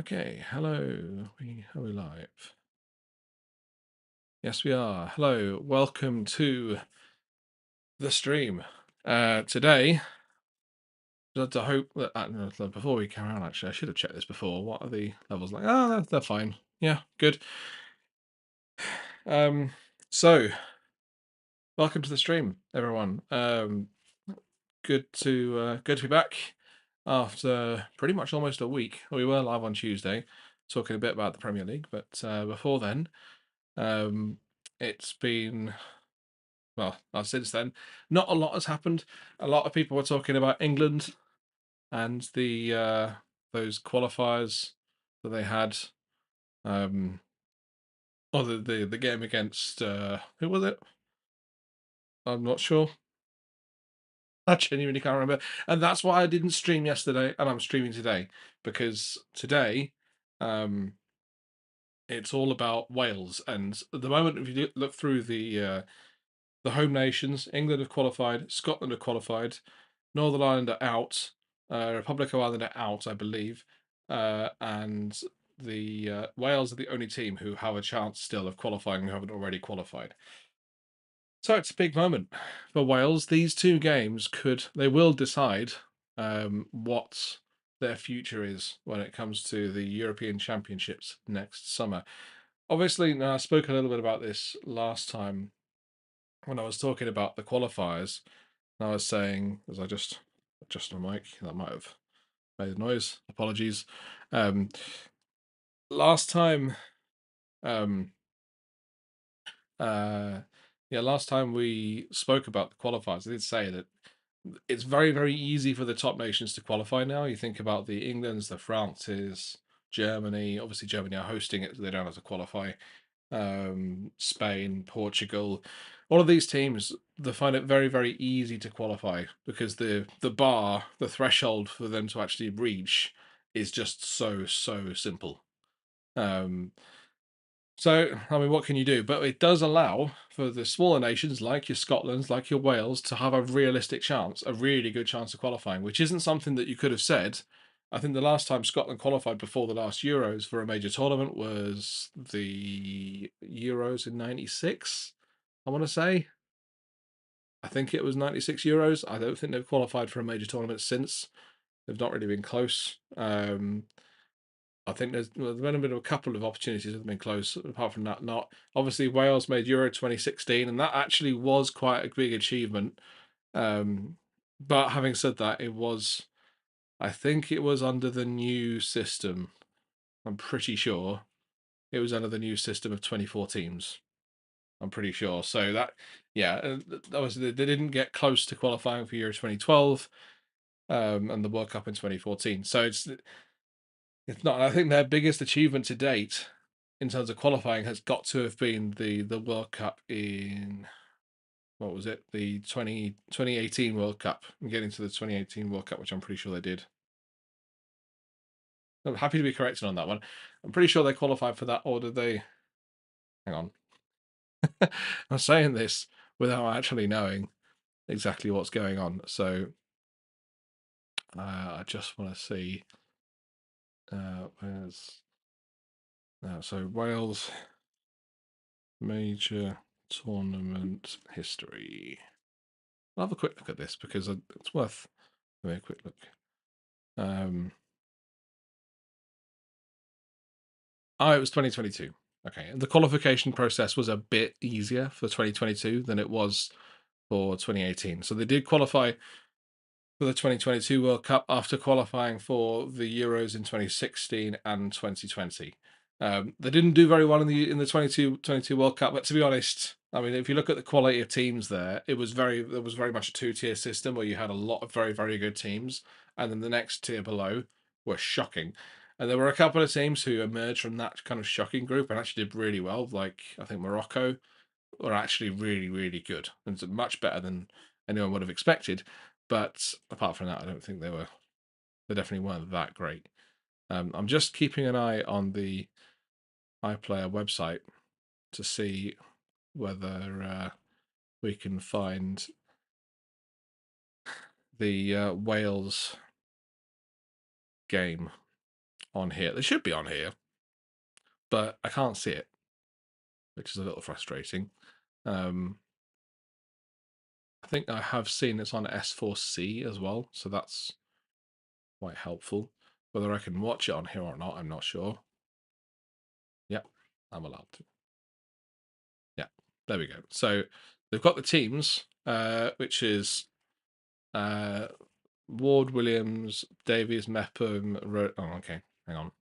Okay, hello. Are we live? Yes, we are. Hello, welcome to the stream. Today, to hope that no, before we carry on, actually, I should have checked this before. What are the levels like? Oh, they're fine. Yeah, good. Um, so welcome to the stream, everyone. Good to be back after pretty much almost a week. We were live on Tuesday, talking a bit about the Premier League, but before then, um, it's been. Well, since then, not a lot has happened. A lot of people were talking about England and the those qualifiers that they had, or the game against who was it? I'm not sure. I genuinely can't remember, and that's why I didn't stream yesterday, and I'm streaming today because today, um, it's all about Wales. And at the moment, if you look through the home nations, England have qualified, Scotland have qualified, Northern Ireland are out, Republic of Ireland are out, I believe, and the Wales are the only team who have a chance still of qualifying who haven't already qualified. So it's a big moment for Wales. These two games will decide what their future is when it comes to the European Championships next summer. Obviously, now I spoke a little bit about this last time when I was talking about the qualifiers. I was saying, as I just adjust my mic, that might have made a noise. Apologies. Um, last time, um, uh, yeah, last time we spoke about the qualifiers, I did say that it's very, very easy for the top nations to qualify now. You think about the Englands, the Frances, Germany. Obviously, Germany are hosting it; so they don't have to qualify. Spain, Portugal, all of these teams, they find it very, very easy to qualify because the threshold for them to actually reach is just so simple. Um, so, I mean, what can you do? But it does allow for the smaller nations like your Scotlands, like your Wales, to have a realistic chance, a really good chance of qualifying, which isn't something that you could have said. I think the last time Scotland qualified before the last Euros for a major tournament was the Euros in '96, I want to say. I think it was 96 Euros. I don't think they've qualified for a major tournament since. They've not really been close. I think there's only been a couple of opportunities that have been close. Apart from that, not obviously Wales made Euro 2016, and that actually was quite a big achievement. But having said that, I think it was under the new system. I'm pretty sure it was under the new system of 24 teams. I'm pretty sure. So that, yeah, obviously they didn't get close to qualifying for Euro 2012, and the World Cup in 2014. So it's not. I think their biggest achievement to date in terms of qualifying has got to have been the World Cup in what was it? The 2018 World Cup. And getting to the 2018 World Cup, which I'm pretty sure they did. I'm happy to be corrected on that one. I'm pretty sure they qualified for that, or did they? Hang on. I'm saying this without actually knowing exactly what's going on. So I just want to see where's so Wales major tournament history. I'll have a quick look at this because it's worth having a quick look. Oh, it was 2022. Okay, and the qualification process was a bit easier for 2022 than it was for 2018. So they did qualify for the 2022 World Cup after qualifying for the Euros in 2016 and 2020. They didn't do very well in the 22 World Cup, but to be honest, I mean, if you look at the quality of teams there was very much a two-tier system where you had a lot of very, very good teams, and then the next tier below were shocking. And there were a couple of teams who emerged from that kind of shocking group and actually did really well. Like I think Morocco were actually really, really good and much better than anyone would have expected. But apart from that, I don't think they definitely weren't that great. I'm just keeping an eye on the iPlayer website to see whether we can find the Wales game on here. They should be on here, but I can't see it, which is a little frustrating. I think I have seen it's on S4C as well, so that's quite helpful. Whether I can watch it on here or not, I'm not sure. Yep, I'm allowed to. Yeah, there we go. So they've got the teams, which is Ward, Williams, Davies, Mepham, oh, okay, hang on.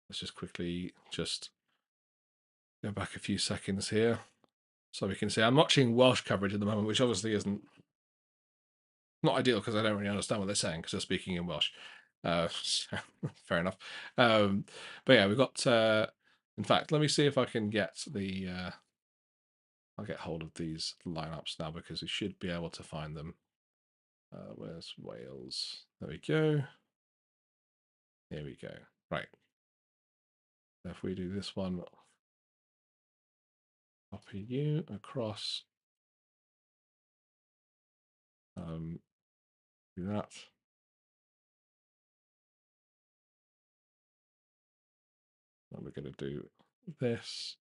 Let's just quickly just go back a few seconds here so we can see. I'm watching Welsh coverage at the moment, which obviously isn't not ideal because I don't really understand what they're saying because they're speaking in Welsh. So, fair enough. But yeah, we've got. In fact, let me see if I can get the. I'll get hold of these lineups now because we should be able to find them. Where's Wales? There we go. Here we go. Right. If we do this one, copy you across. Do that. And we're going to do this.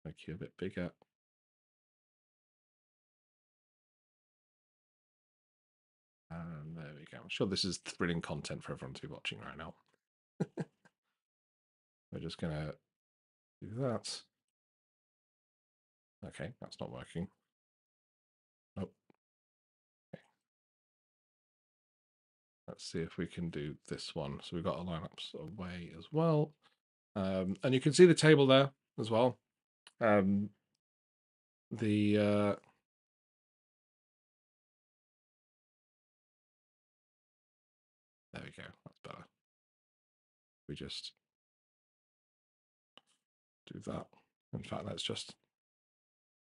Make you a bit bigger. And there we go. I'm sure this is thrilling content for everyone to be watching right now. We're just going to do that. Okay, that's not working. Oh. Okay. Let's see if we can do this one. So we've got our lineups away as well. And you can see the table there as well. There we go. That's better. We just do that. In fact, let's just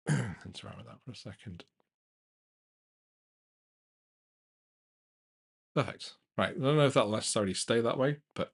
interact with that for a second. Perfect. Right. I don't know if that'll necessarily stay that way, but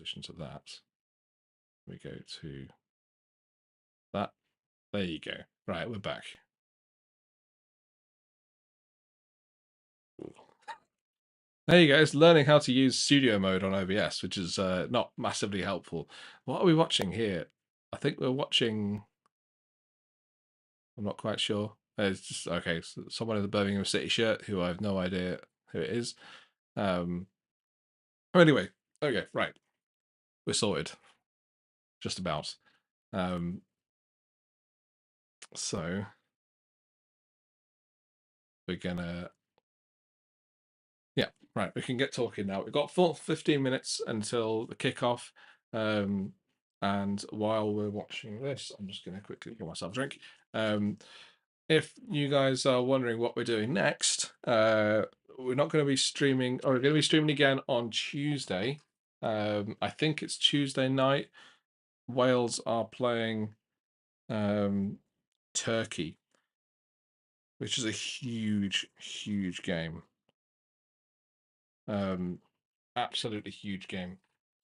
transition to that. We go to that. There you go. Right, we're back. There you go. It's learning how to use studio mode on OBS, which is not massively helpful. What are we watching here? I think we're watching. I'm not quite sure. It's just okay. So someone in the Birmingham City shirt who I have no idea who it is. Anyway, okay, right. We're sorted. Just about. So we're gonna. Yeah, right. We can get talking now. We've got 15 minutes until the kickoff. And while we're watching this, I'm just going to quickly get myself a drink. If you guys are wondering what we're doing next, we're not going to be streaming, or we're going to be streaming again on Tuesday. I think it's Tuesday night. Wales are playing Turkey, which is a huge, huge game. Absolutely huge game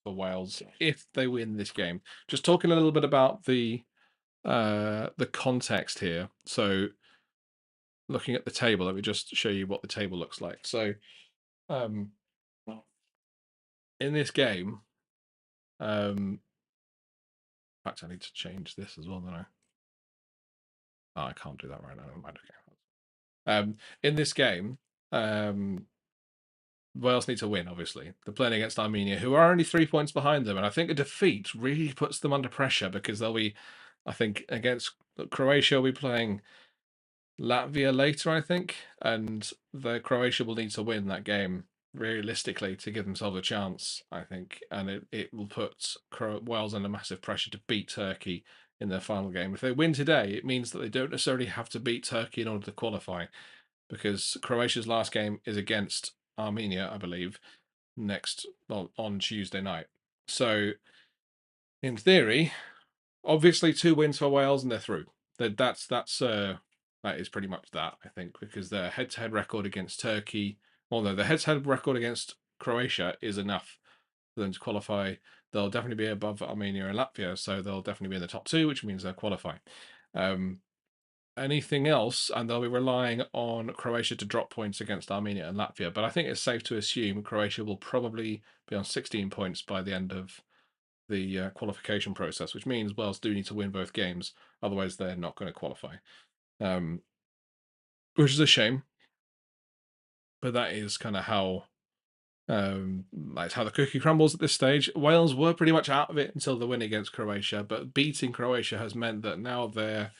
for Wales if they win this game. Just talking a little bit about the context here. So looking at the table, let me just show you what the table looks like. So in this game, in fact, I need to change this as well, don't I? Oh, I can't do that right now. Okay. In this game, Wales need to win, obviously. They're playing against Armenia, who are only 3 points behind them. And I think a defeat really puts them under pressure because they'll be, I think, against Croatia, we'll be playing Latvia later, I think. And Croatia will need to win that game realistically to give themselves a chance, I think. And it will put Wales under massive pressure to beat Turkey in their final game. If they win today, it means that they don't necessarily have to beat Turkey in order to qualify because Croatia's last game is against Armenia, I believe, on Tuesday night. So, in theory, obviously 2 wins for Wales and they're through. That is pretty much that, I think, because their head-to-head record against Turkey, although the head-to-head record against Croatia is enough for them to qualify. They'll definitely be above Armenia and Latvia, so they'll definitely be in the top 2, which means they'll qualify. Anything else, and they'll be relying on Croatia to drop points against Armenia and Latvia. But I think it's safe to assume Croatia will probably be on 16 points by the end of the qualification process, which means Wales do need to win both games, otherwise they're not going to qualify, which is a shame. But that is kind of how that's how the cookie crumbles at this stage. Wales were pretty much out of it until the win against Croatia, but beating Croatia has meant that now they're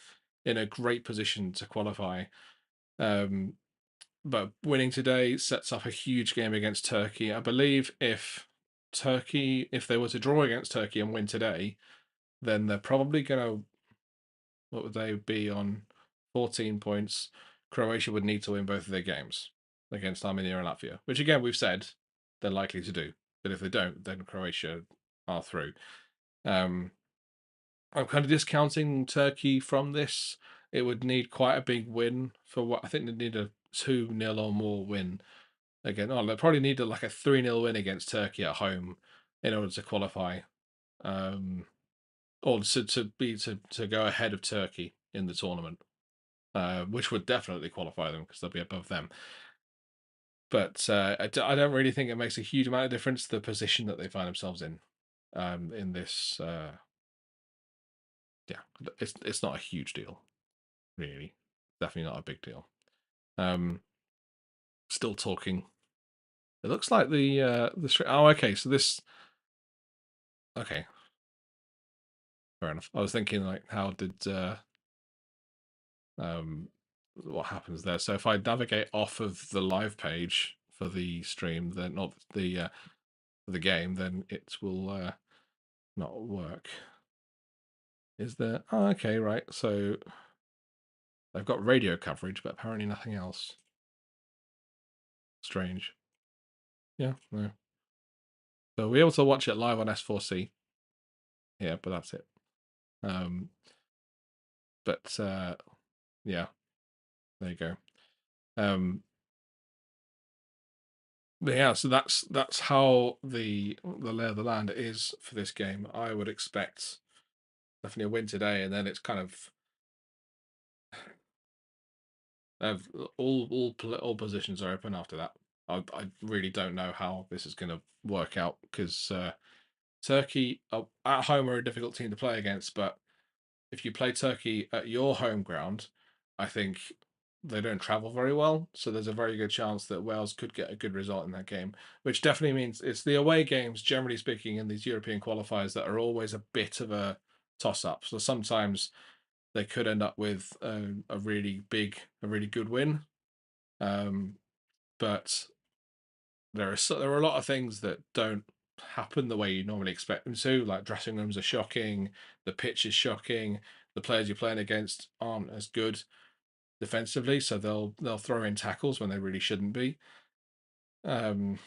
in a great position to qualify. But winning today sets up a huge game against Turkey. I believe if they were to draw against Turkey and win today, then they're probably going to, what would they be on 14 points? Croatia would need to win both of their games against Armenia and Latvia, which again, we've said they're likely to do. But if they don't, then Croatia are through. I'm kind of discounting Turkey from this. It would need quite a big win for what I think they need a 2-0 or more win again. Oh, they probably need like a 3-0 win against Turkey at home in order to qualify, or to go ahead of Turkey in the tournament, which would definitely qualify them because they'll be above them. But I don't really think it makes a huge amount of difference the position that they find themselves in this. Yeah, it's not a huge deal, really. Definitely not a big deal. Still talking. It looks like the oh, okay. So this, okay, fair enough. I was thinking like, how did what happens there? So if I navigate off of the live page for the stream, then not the the game, then it will not work. Is there? Oh, okay, right. So they've got radio coverage, but apparently nothing else. Strange. Yeah, no. So we're able to watch it live on S4C. Yeah, but that's it. But yeah, there you go. But yeah, so that's how the lay of the land is for this game. I would expect definitely a win today, and then it's kind of all positions are open after that. I really don't know how this is going to work out because Turkey at home are a difficult team to play against, but if you play Turkey at your home ground, I think they don't travel very well. So there's a very good chance that Wales could get a good result in that game, which definitely means it's the away games, generally speaking, in these European qualifiers that are always a bit of a toss up. So sometimes they could end up with a really really good win. Um, but there are a lot of things that don't happen the way you normally expect them to. Like dressing rooms are shocking, the pitch is shocking, the players you're playing against aren't as good defensively, so they'll throw in tackles when they really shouldn't be, um,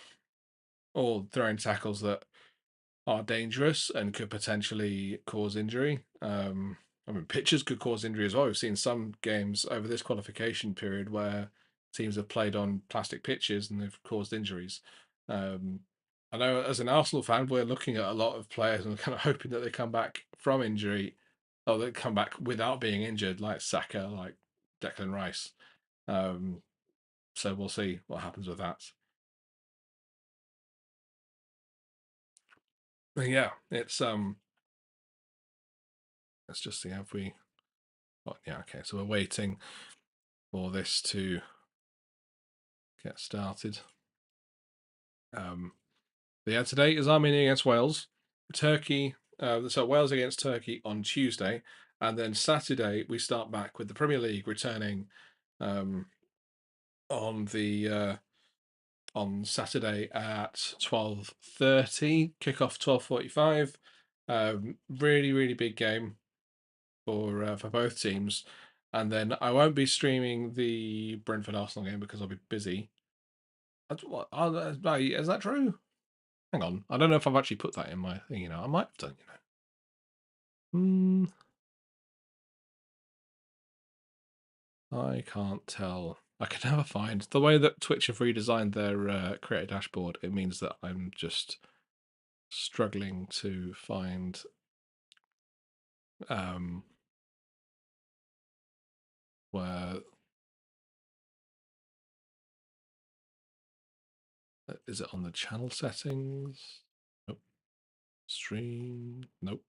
or throw in tackles that are dangerous and could potentially cause injury. I mean, pitches could cause injury as well. We've seen some games over this qualification period where teams have played on plastic pitches and they've caused injuries. Um, I know as an Arsenal fan, we're looking at a lot of players and kind of hoping that they come back from injury, or they come back without being injured, like Saka, like Declan Rice. Um, so we'll see what happens with that. But yeah, let's just see if we. Well, yeah, okay. So we're waiting for this to get started. Yeah, today is Armenia against Wales. Turkey. So Wales against Turkey on Tuesday, and then Saturday we start back with the Premier League returning um, on the on Saturday at 12:30. Kickoff 12:45. Really big game for both teams. And then I won't be streaming the Brentford Arsenal game because I'll be busy. Is that true? Hang on, I don't know if I've actually put that in my thing. I might have done. I can't tell. I can never find the way that Twitch have redesigned their creator dashboard. It means that I'm just struggling to find um, where is it on the channel settings? Nope. Stream. Nope.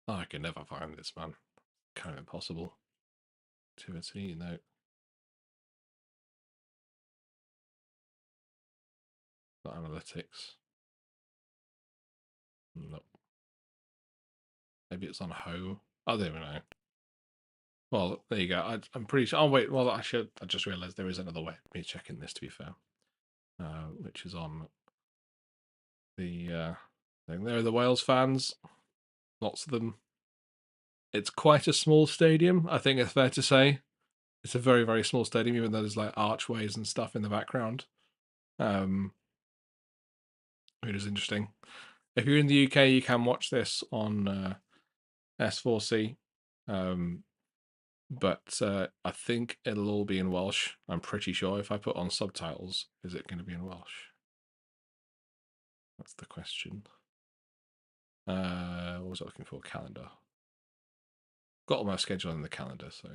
Oh, I can never find this, man. Kind of impossible. Activity, no. Not analytics. Nope. Maybe it's on home. I don't even know. Well, there you go. I'm pretty sure. Oh wait, well I just realised there is another way of me checking this. To be fair, which is on the thing. There are the Wales fans. Lots of them. It's quite a small stadium. I think it's fair to say it's a very small stadium, even though there's like archways and stuff in the background. Which is interesting. If you're in the UK, you can watch this on S4C. But I think it'll all be in Welsh. I'm pretty sure if I put on subtitles, is it going to be in Welsh? That's the question. What was I looking for? Calendar. Got all my schedule in the calendar, so.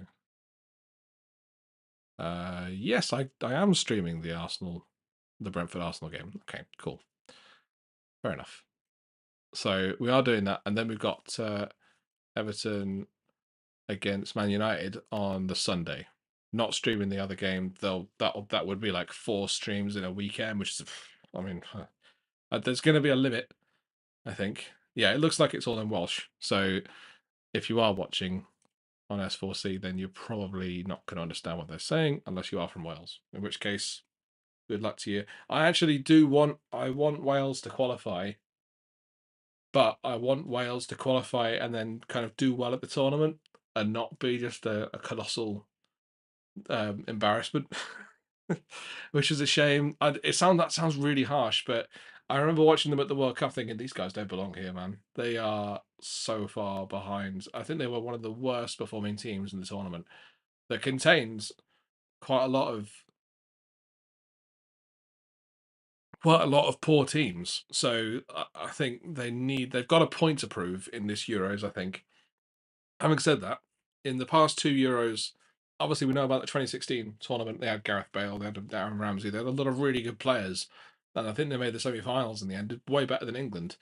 Yes, I am streaming the Brentford Arsenal game. Okay, cool. Fair enough. So we are doing that, and then we've got Everton against Man United on the Sunday. Not streaming the other game, though. That would be like 4 streams in a weekend, which is, I mean, there's going to be a limit, I think. Yeah, it looks like it's all in Welsh. So if you are watching on S4C, then you're probably not going to understand what they're saying unless you are from Wales. In which case, good luck to you. I want Wales to qualify, but I want Wales to qualify and then kind of do well at the tournament and not be just a colossal embarrassment, which is a shame. That sounds really harsh, but I remember watching them at the World Cup thinking these guys don't belong here, man. They are so far behind. I think they were one of the worst performing teams in the tournament that contains quite a lot of quite a lot of poor teams. So I think they've got a point to prove in this Euros. I think. Having said that, in the past two Euros, obviously we know about the 2016 tournament. They had Gareth Bale, they had Aaron Ramsey, they had a lot of really good players, and I think they made the semi-finals in the end. Did way better than England,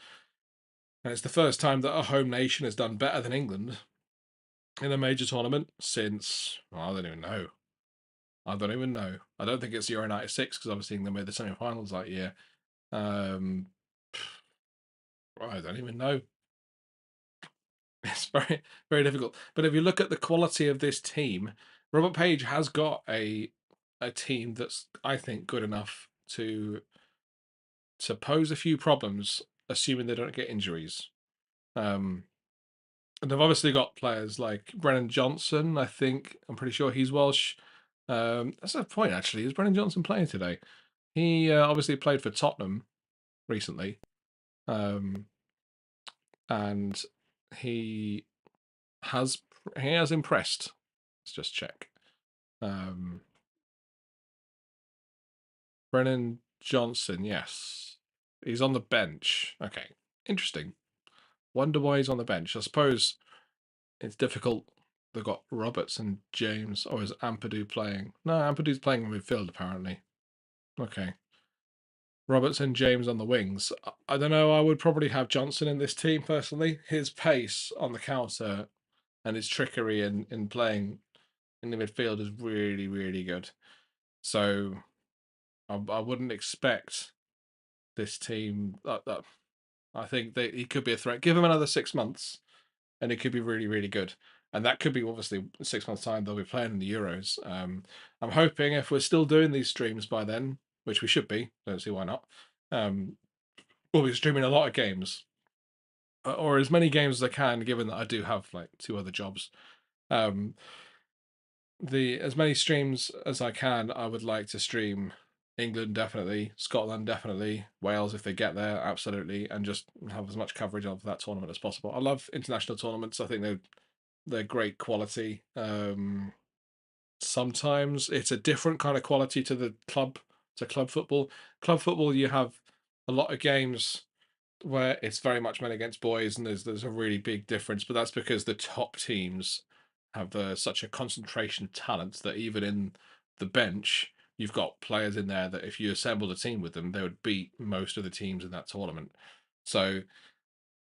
and it's the first time that a home nation has done better than England in a major tournament since, well, I don't even know. I don't even know. I don't think it's Euro '96 because obviously they made the semi-finals that year. Um, I don't even know. It's very, very difficult. But if you look at the quality of this team, Robert Page has got a team that's, I think, good enough to pose a few problems, assuming they don't get injuries. Um, and they've obviously got players like Brennan Johnson. I think I'm pretty sure he's Welsh. That's a point actually. Is Brennan Johnson playing today? He obviously played for Tottenham recently, um, and he has he has impressed. Let's just check. Um, Brennan Johnson, yes. He's on the bench. Okay. Interesting. Wonder why he's on the bench. I suppose it's difficult. They've got Roberts and James. Or is Ampadu playing? No, Ampadu's playing in midfield, apparently. Okay. Roberts and James on the wings. I don't know. I would probably have Johnson in this team personally. His pace on the counter and his trickery in playing in the midfield is really, really good. So I wouldn't expect this team. I think he could be a threat. Give him another 6 months, and it could be really, really good. And that could be obviously 6 months' time. They'll be playing in the Euros. I'm hoping if we're still doing these streams by then, which we should be, don't see why not. Um, we'll be streaming a lot of games, or as many games as I can, given that I do have like two other jobs. Um, the as many streams as I can, I would like to stream England definitely, Scotland definitely, Wales if they get there, absolutely, and just have as much coverage of that tournament as possible. I love international tournaments. I think they're great quality. Sometimes it's a different kind of quality to the club football. Club football, you have a lot of games where it's very much men against boys, and there's a really big difference. But that's because the top teams have such a concentration of talent that even in the bench, you've got players in there that if you assembled a team with them, they would beat most of the teams in that tournament. So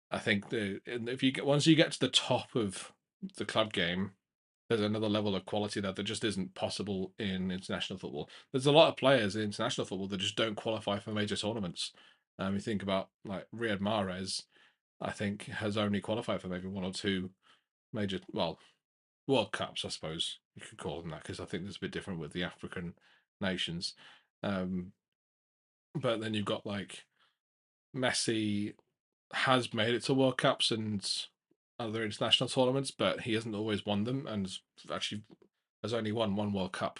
I think if you get once you get to the top of the club game, there's another level of quality that just isn't possible in international football. There's a lot of players in international football that just don't qualify for major tournaments. You think about like Riyad Mahrez, I think has only qualified for maybe one or two major, well, World Cups, I suppose you could call them that, because I think there's a bit different with the African nations. Um, but then you've got like Messi has made it to World Cups and other international tournaments, but he hasn't always won them, and actually has only won one World Cup.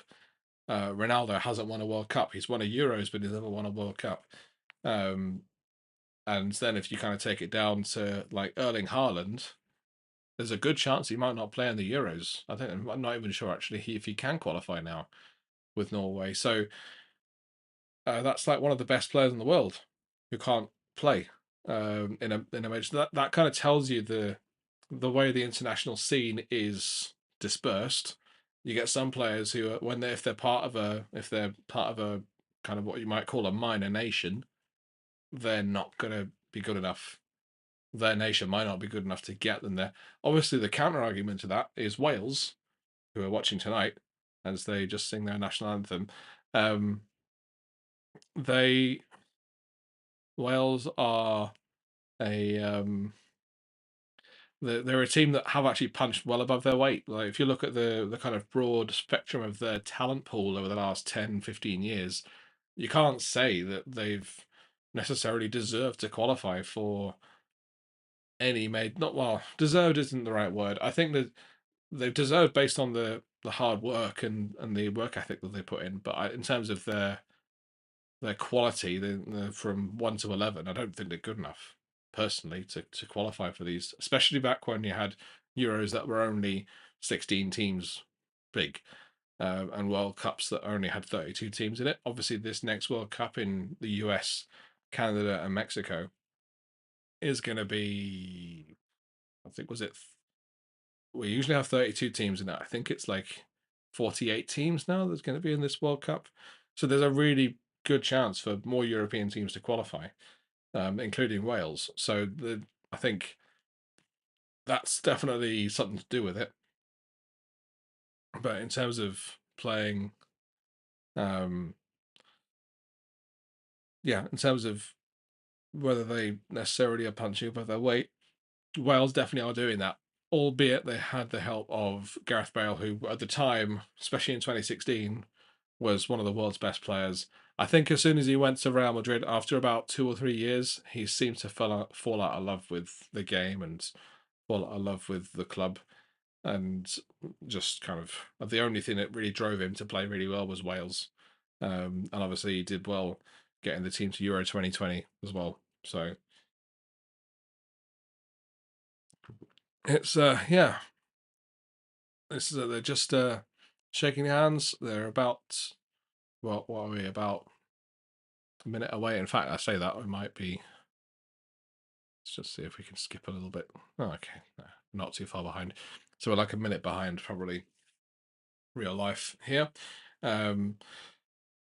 Ronaldo hasn't won a World Cup. He's won a Euros, but he's never won a World Cup. Um, and then if you kind of take it down to like Erling Haaland, there's a good chance he might not play in the Euros. I'm not even sure actually if he can qualify now with Norway. So that's like one of the best players in the world who can't play in a major. That kind of tells you the way the international scene is dispersed. You get some players who, if they're part of a kind of what you might call a minor nation, they're not going to be good enough. Their nation might not be good enough to get them there. Obviously, the counter argument to that is Wales, who are watching tonight as they just sing their national anthem. Um, they Wales are a they're a team that have actually punched well above their weight. Like if you look at the kind of broad spectrum of their talent pool over the last 10, 15 years, you can't say that they've necessarily deserved to qualify for any made not well, deserved isn't the right word. I think that they've deserved based on the hard work and the work ethic that they put in. But in terms of their quality, from 1 to 11, I don't think they're good enough personally to qualify for these, especially back when you had Euros that were only 16 teams big. and World Cups that only had 32 teams in it. Obviously, this next World Cup in the US, Canada, and Mexico is going to be, I think, was it? We usually have 32 teams in it. I think it's like 48 teams now that's going to be in this World Cup. So there's a really good chance for more European teams to qualify, including Wales. So I think that's definitely something to do with it. But in terms of playing, um, yeah, in terms of whether they necessarily are punching above their weight, Wales definitely are doing that. Albeit they had the help of Gareth Bale, who at the time, especially in 2016, was one of the world's best players. I think as soon as he went to Real Madrid, after about 2 or 3 years, he seemed to fall out of love with the game and fall out of love with the club. And just kind of the only thing that really drove him to play really well was Wales. And obviously he did well getting the team to Euro 2020 as well. So it's yeah, this is they're just shaking hands. They're about, well, what are we, about a minute away? In fact, I say that we might be. Let's just see if we can skip a little bit. Oh, okay, no, not too far behind. So we're like a minute behind, probably real life here. Um,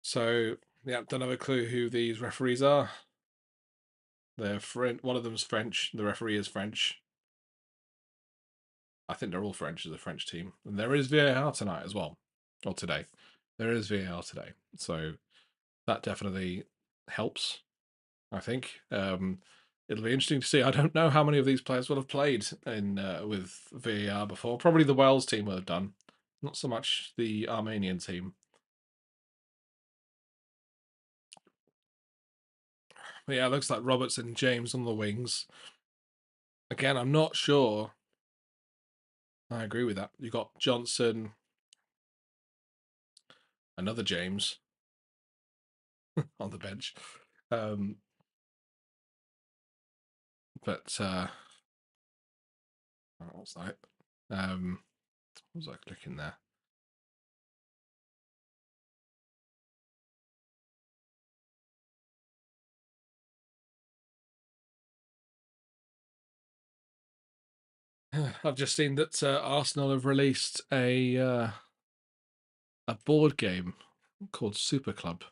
so yeah, don't have a clue who these referees are. They're French. One of them's French. The referee is French. I think they're all French as a French team. And there is VAR tonight as well, or today. There is VAR today, so that definitely helps. I think it'll be interesting to see. I don't know how many of these players will have played in with VAR before. Probably the Wales team will have done, not so much the Armenian team. But yeah, it looks like Roberts and James on the wings. Again, I'm not sure. I agree with that. You got Johnson, another James on the bench. Um, but what was that? What was I clicking there? I've just seen that Arsenal have released a board game called Super Club,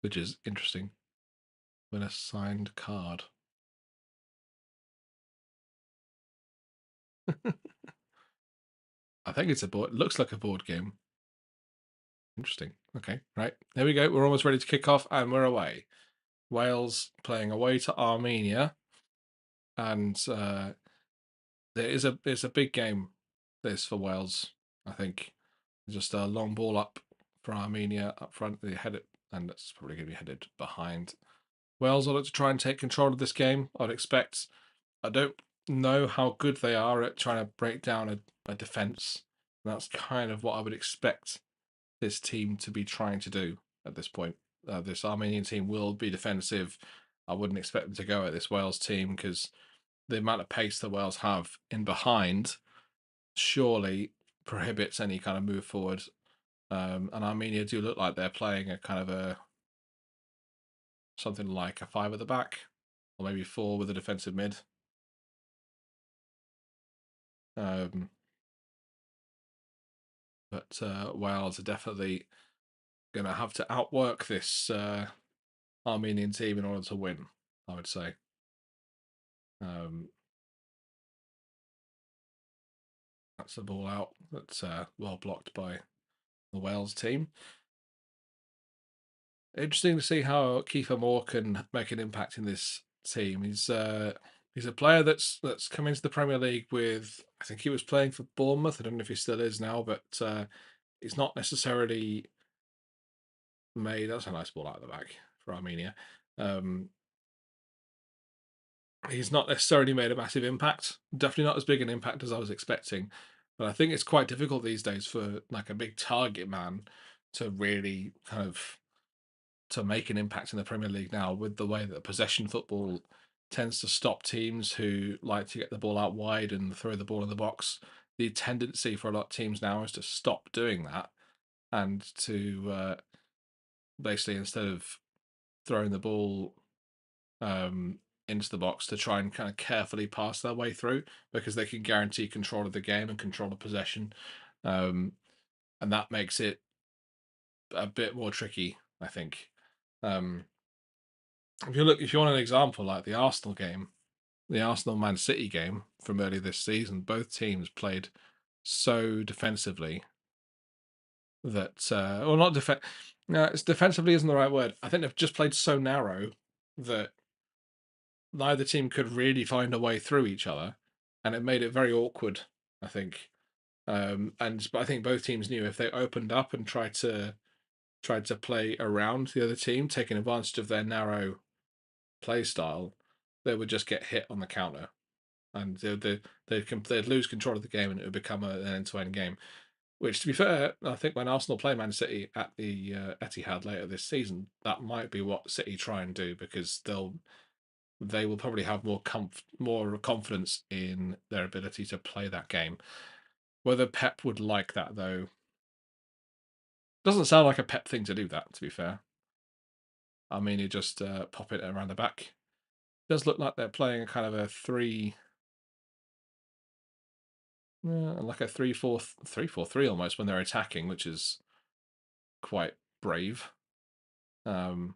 which is interesting. Win a signed card. I think it's a board. It looks like a board game. Interesting. Okay, right. There we go. We're almost ready to kick off, and we're away. Wales playing away to Armenia, and it's a big game. This for Wales, I think. Just a long ball up for Armenia up front. They head it, and that's probably going to be headed behind. Wales, I'd like to try and take control of this game. I'd expect. I don't know how good they are at trying to break down a defence. That's kind of what I would expect this team to be trying to do at this point. This Armenian team will be defensive. I wouldn't expect them to go at this Wales team because the amount of pace that Wales have in behind surely prohibits any kind of move forward. And Armenia do look like they're playing a kind of a something like a five at the back, or maybe four with a defensive mid. Um, but Wales are definitely going to have to outwork this Armenian team in order to win, I would say. That's the ball out. That's well blocked by the Wales team. Interesting to see how Kiefer Moore can make an impact in this team. He's a player that's come into the Premier League with, I think he was playing for Bournemouth. I don't know if he still is now, but he's not necessarily made. That's a nice ball out of the back for Armenia. He's not necessarily made a massive impact. Definitely not as big an impact as I was expecting. But I think it's quite difficult these days for like a big target man to really kind of to make an impact in the Premier League now, with the way that possession football tends to stop teams who like to get the ball out wide and throw the ball in the box. the tendency for a lot of teams now is to stop doing that and to basically, instead of throwing the ball into the box, to try and kind of carefully pass their way through, because they can guarantee control of the game and control of possession, um, and that makes it a bit more tricky, I think. Um, if you want an example, like the Arsenal game, the Arsenal Man City game from early this season, both teams played so defensively that, or not defense. No, it's defensively isn't the right word. I think they've just played so narrow that neither team could really find a way through each other, and it made it very awkward, I think. But I think both teams knew if they opened up and tried to play around the other team, taking advantage of their narrow play style, they would just get hit on the counter, and they'd lose control of the game, and it would become an end-to-end game. Which, to be fair, I think when Arsenal play Man City at the Etihad later this season, that might be what City try and do, because they will probably have more confidence in their ability to play that game. Whether Pep would like that, though, doesn't sound like a Pep thing to do. That, to be fair, I mean, you just pop it around the back. It does look like they're playing a kind of a like a 3-4-3 almost when they're attacking, which is quite brave. It's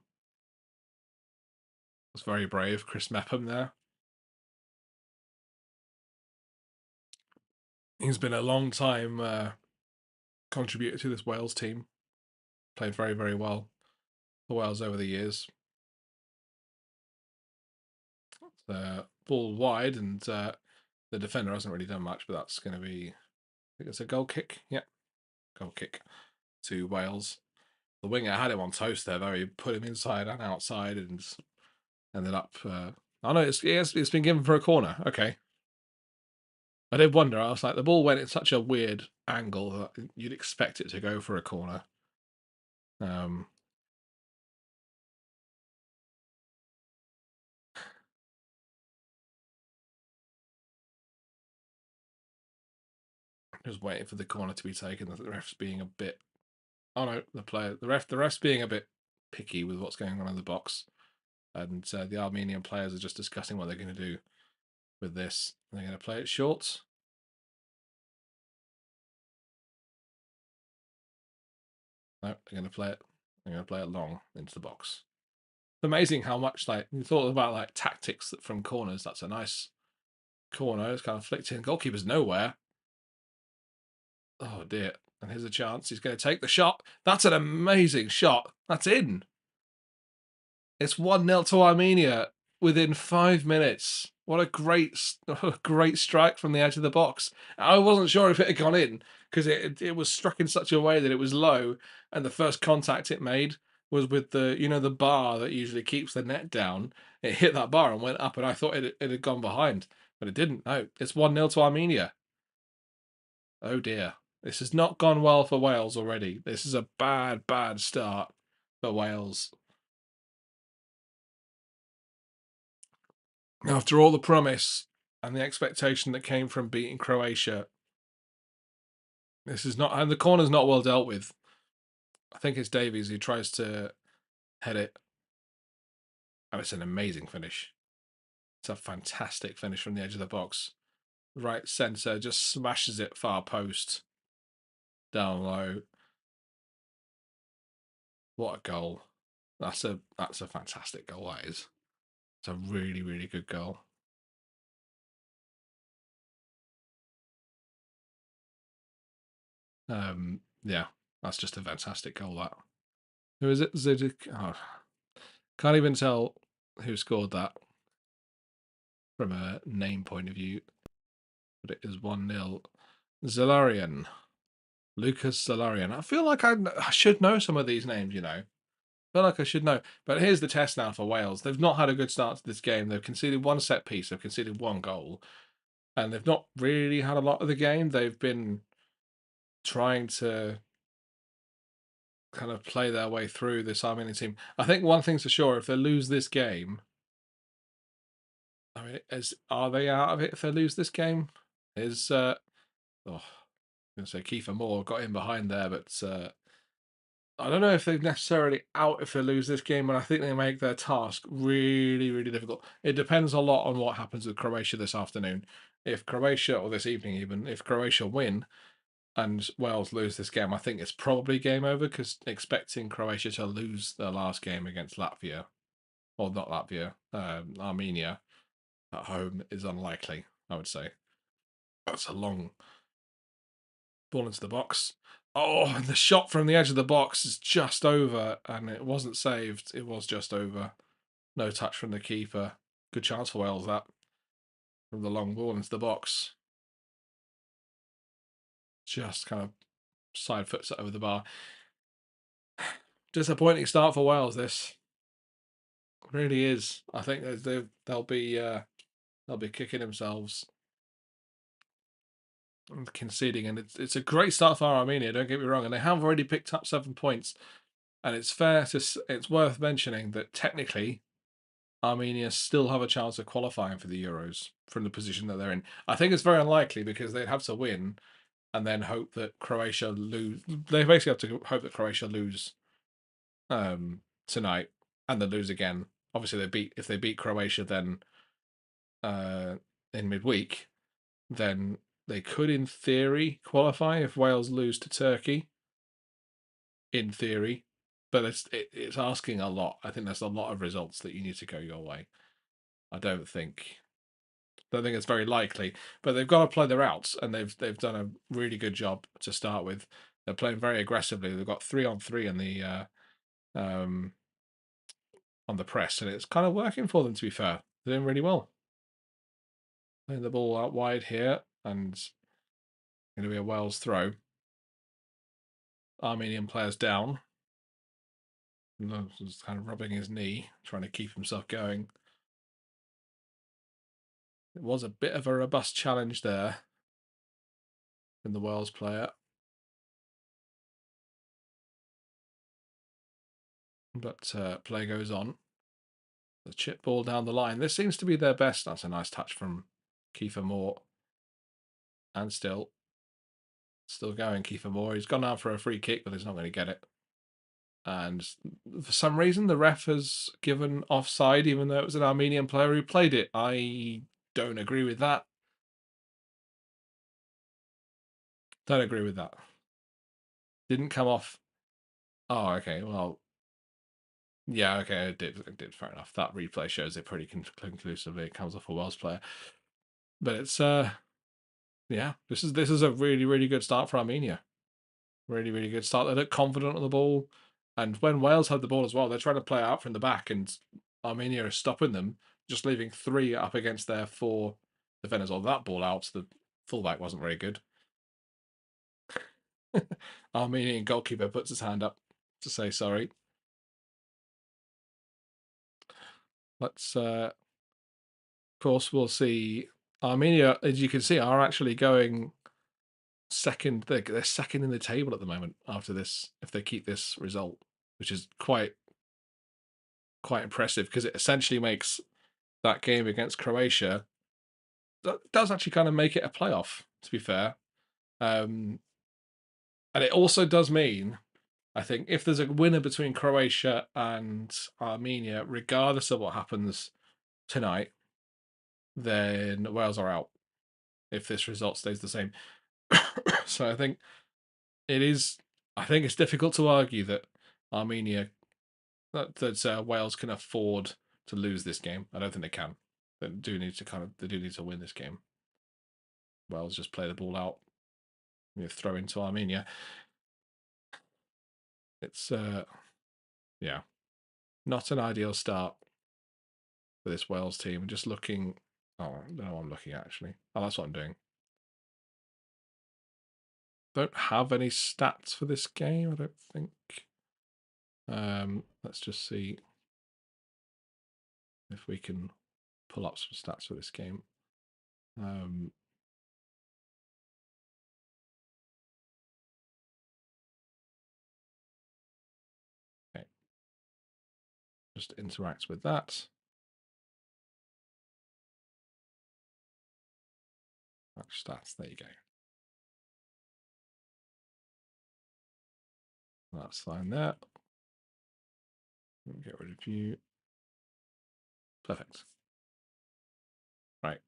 very brave, Chris Mepham there. He's been a long time contributor to this Wales team. Played very, very well for Wales over the years. Ball wide, and the defender hasn't really done much, but that's going to be, I think it's a goal kick. Yeah, goal kick to Wales. The winger had him on toast there, though. He put him inside and outside, and ended up. Oh no, it's been given for a corner. Okay. I did wonder. I was like, the ball went in such a weird angle that you'd expect it to go for a corner. Um, just waiting for the corner to be taken. The ref's being a bit. Oh no, the ref's being a bit picky with what's going on in the box, and the Armenian players are just discussing what they're going to do with this. They're going to play it short. No, they're going to play it. They're going to play it long into the box. It's amazing how much, like, you thought about like tactics from corners. That's a nice corner. It's kind of flicked in. Goalkeeper's nowhere. Oh dear. And here's a chance. He's going to take the shot. That's an amazing shot. That's in. It's 1-0 to Armenia within 5 minutes. What a great strike from the edge of the box. I wasn't sure if it had gone in, because it was struck in such a way that it was low, and the first contact it made was with the bar that usually keeps the net down. It hit that bar and went up, and I thought it had gone behind, but it didn't. No, it's 1-0 to Armenia. Oh dear. This has not gone well for Wales already. This is a bad, bad start for Wales. After all the promise and the expectation that came from beating Croatia, this is not, and the corner's not well dealt with. I think it's Davies who tries to head it. Oh, it's an amazing finish. It's a fantastic finish from the edge of the box. Right centre, just smashes it far post. Down low. What a goal. That's a fantastic goal, that is. It's a really, really good goal. Yeah, that's just a fantastic goal, that. Who is it? Zudik? Oh, can't even tell who scored that from a name point of view, but it is 1-0. Zalarian. Lucas Zalarian. I feel like I should know some of these names, you know. I feel like I should know. But here's the test now for Wales. They've not had a good start to this game. They've conceded one set piece, they've conceded one goal, and they've not really had a lot of the game. They've been trying to kind of play their way through this Armenian team. I think one thing's for sure, if they lose this game, I mean, are they out of it if they lose this game? Is Oh, I'm going to say Kiefer Moore got in behind there, but I don't know if they're necessarily out if they lose this game, and I think they make their task really, really difficult. It depends a lot on what happens with Croatia this afternoon. If Croatia, or this evening even, if Croatia win and Wales lose this game, I think it's probably game over, because expecting Croatia to lose their last game against Latvia, or not Latvia, Armenia at home is unlikely, I would say. That's a long ball into the box. Oh, and the shot from the edge of the box is just over, and it wasn't saved. It was just over. No touch from the keeper. Good chance for Wales, that. From the long ball into the box. Just kind of side foots it over the bar. Disappointing start for Wales, this. It really is. I think they'll be kicking themselves and conceding, and it's a great start for Armenia, don't get me wrong, and they have already picked up 7 points. And it's worth mentioning that technically Armenia still have a chance of qualifying for the Euros from the position that they're in. I think it's very unlikely, because they'd have to win and then hope that Croatia lose. They basically have to hope that Croatia lose tonight, and then lose again. Obviously, if they beat Croatia then in midweek, then they could, in theory, qualify if Wales lose to Turkey. In theory, but it's asking a lot. I think there's a lot of results that you need to go your way. I don't think it's very likely, but they've got to play their outs, and they've done a really good job to start with. They're playing very aggressively. They've got 3-on-3 in the on the press, and it's kind of working for them. To be fair, they're doing really well. Playing the ball out wide here, and going to be a Wales throw. Armenian players down. Just kind of rubbing his knee, trying to keep himself going. It was a bit of a robust challenge there from the Wales player. But play goes on. The chip ball down the line. This seems to be their best. That's a nice touch from Kiefer Moore. And still going, Kiefer Moore. He's gone out for a free kick, but he's not going to get it. And for some reason, the ref has given offside, even though it was an Armenian player who played it. I don't agree with that. Don't agree with that. Didn't come off. Oh, okay. Well, yeah, okay. It did. Fair enough. That replay shows it pretty conclusively. It comes off a Welsh player. But it's yeah, this is a really, really good start for Armenia. Really, really good start. They look confident on the ball. And when Wales had the ball as well, they're trying to play out from the back, and Armenia is stopping them, just leaving 3 up against their 4 defenders. Or that ball out, the fullback wasn't very good. Armenian goalkeeper puts his hand up to say sorry. Let's, of course, we'll see. Armenia, as you can see, are actually going second. They're second in the table at the moment after this, if they keep this result, which is quite impressive, because it essentially makes that game against Croatia, that does actually kind of make it a playoff, to be fair. And it also does mean, I think, if there's a winner between Croatia and Armenia, regardless of what happens tonight, then Wales are out if this result stays the same. So I think it's difficult to argue that Armenia, that Wales can afford to lose this game. I don't think they can. They do need to win this game. Wales just play the ball out, throw into Armenia. It's yeah, not an ideal start for this Wales team. Just looking. Oh, no, I'm looking actually. Oh, that's what I'm doing. Don't have any stats for this game, I don't think. Let's just see if we can pull up some stats for this game. Okay. Just interact with that. Match stats, there you go. That's fine there. Get rid of you. Perfect. Right.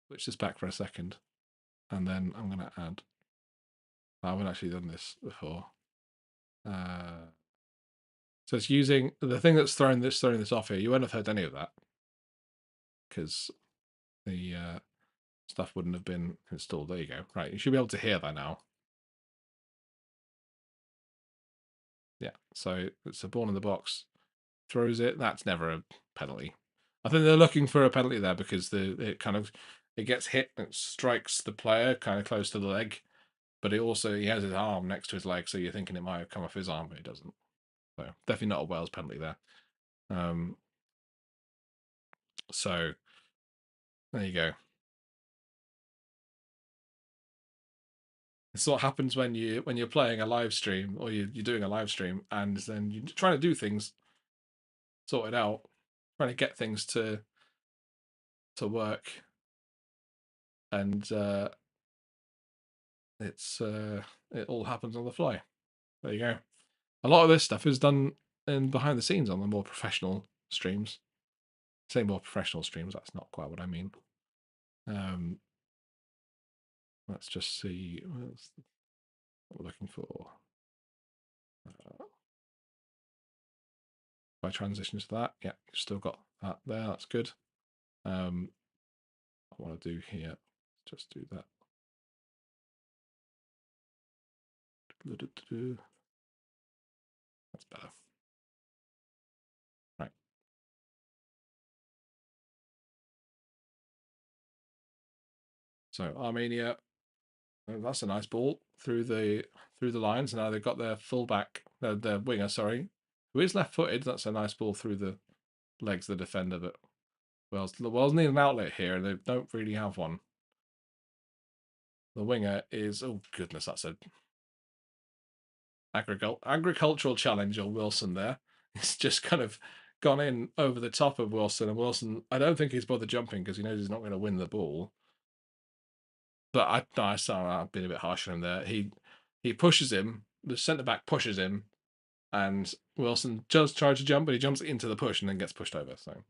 Switch this back for a second, and then I'm going to add. I haven't actually done this before. So it's using the thing that's throwing this off here. You won't have heard any of that because the stuff wouldn't have been installed. There you go. Right, you should be able to hear that now. Yeah, so it's a ball in the box, throws it. That's never a penalty. I think they're looking for a penalty there because it gets hit and it strikes the player kind of close to the leg, but he has his arm next to his leg, so you're thinking it might have come off his arm, but it doesn't. So definitely not a Wales penalty there. So there you go. It's what happens when you're playing a live stream or you're doing a live stream and then you're trying to do things, sort it out, trying to get things to work, and it all happens on the fly. There you go. A lot of this stuff is done in behind the scenes on the more professional streams. Say more professional streams. That's not quite what I mean. Let's just see what we're looking for. If I transition to that, yeah, you've still got that there. That's good. I want to do here, just do that. That's better. Right. So Armenia, that's a nice ball through the lines. Now they've got their fullback, their winger, sorry, who is left-footed. That's a nice ball through the legs of the defender, but Wales need an outlet here, and they don't really have one. The winger is, oh goodness, that's a agricultural challenge on Wilson there. He's just kind of gone in over the top of Wilson, and Wilson, I don't think he's bothered jumping because he knows he's not going to win the ball. But I've been a bit harsh on him there. He pushes him, the centre back pushes him, and Wilson just tries to jump, but he jumps into the push and then gets pushed over. So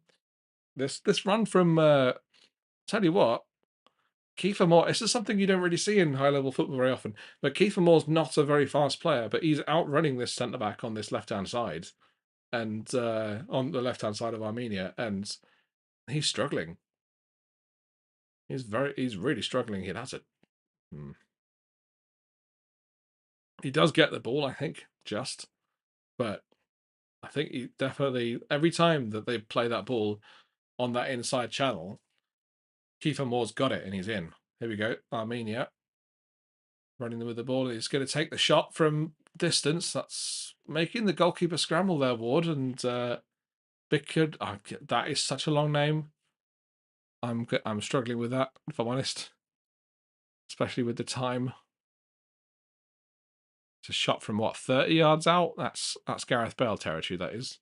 this run from tell you what, Kiefer Moore, this is something you don't really see in high level football very often. But Kiefer Moore's not a very fast player, but he's outrunning this centre back on this left hand side, and on the left hand side of Armenia, and he's struggling. He's really struggling here. That's it. He does get the ball, I think, but I think he definitely every time that they play that ball on that inside channel, Kiefer Moore's got it and he's in. Here we go, Armenia running with the ball. He's going to take the shot from distance. That's making the goalkeeper scramble there, Ward, and Bickard. Oh, that is such a long name. I'm struggling with that, if I'm honest, especially with the time. It's a shot from what, 30 yards out? That's Gareth Bale territory, that is.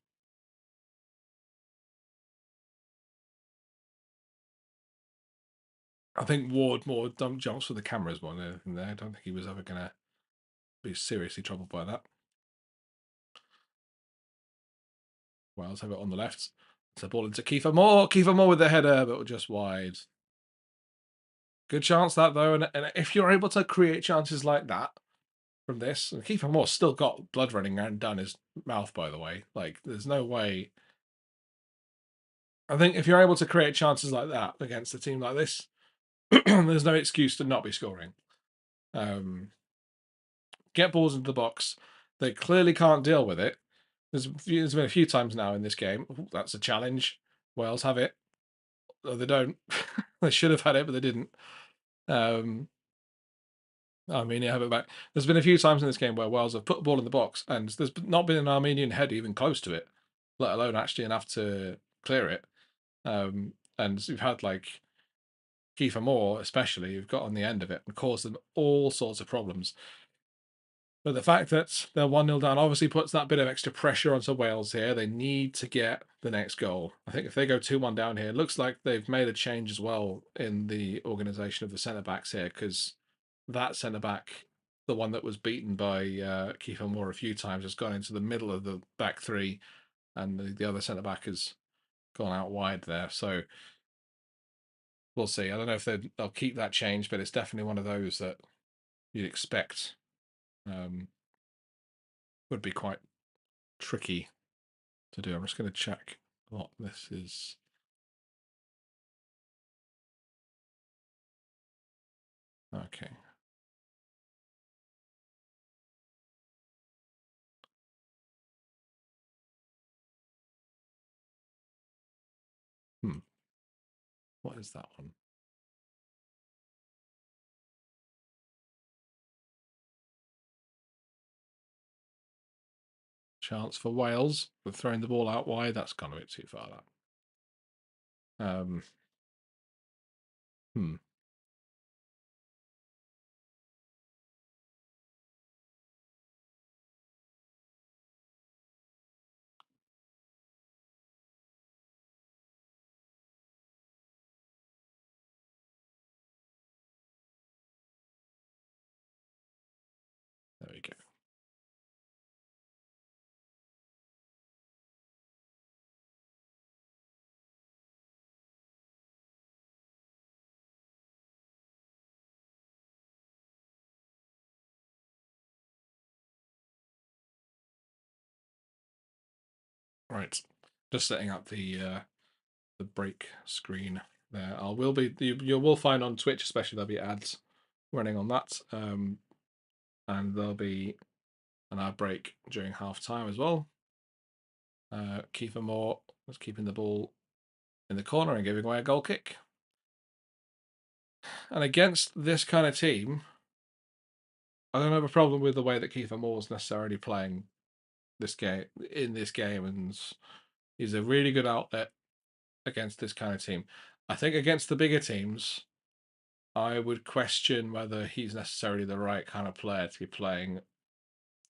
I think Ward more jumps for the cameras more than anything there. I don't think he was ever going to be seriously troubled by that. Wales have it on the left. It's a ball into Kiefer Moore. Kiefer Moore with the header, but just wide. Good chance that, though. And if you're able to create chances like that from this, and Kiefer Moore's still got blood running down his mouth, by the way. Like, there's no way. I think if you're able to create chances like that against a team like this, there's no excuse to not be scoring. Get balls into the box. They clearly can't deal with it. There's been a few times now in this game. Ooh, that's a challenge. Wales have it. Oh, they don't. They should have had it, but they didn't. Armenia have it back. There's been a few times in this game where Wales have put the ball in the box, and there's not been an Armenian head even close to it, let alone actually enough to clear it. And you've had like Kiefer Moore, especially, who've got on the end of it and caused them all sorts of problems. But the fact that they're 1-0 down obviously puts that bit of extra pressure onto Wales here. They need to get the next goal. I think if they go 2-1 down here, it looks like they've made a change as well in the organisation of the centre-backs here, because that centre-back, the one that was beaten by Kiefer Moore a few times, has gone into the middle of the back three, and the other centre-back has gone out wide there. So we'll see. I don't know if they'll keep that change, but it's definitely one of those that you'd expect would be quite tricky to do. I'm just going to check what this is. Okay. What is that one? Chance for Wales. We're throwing the ball out wide. That's gone a bit too far. That. Hmm. There we go. Right. Just setting up the break screen there. I will be you will find on Twitch, especially there'll be ads running on that, and there'll be an ad break during half time as well. Kiefer Moore was keeping the ball in the corner and giving away a goal kick. And against this kind of team, I don't have a problem with the way that Kiefer Moore's necessarily playing this game and he's a really good outlet against this kind of team. I think against the bigger teams, I would question whether he's necessarily the right kind of player to be playing.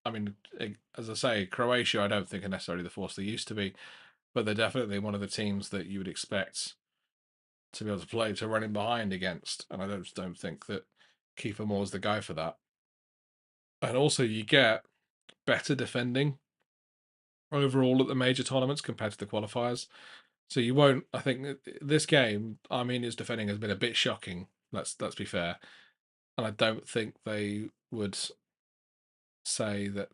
I mean, as I say, Croatia, I don't think are necessarily the force they used to be, but they're definitely one of the teams that you would expect to be able to play to run in behind against. And I don't think that Kiefer Moore's the guy for that. And also, you get better defending overall at the major tournaments compared to the qualifiers. So you won't. I think this game, Armenia's defending has been a bit shocking. Let's be fair, and I don't think they would say that.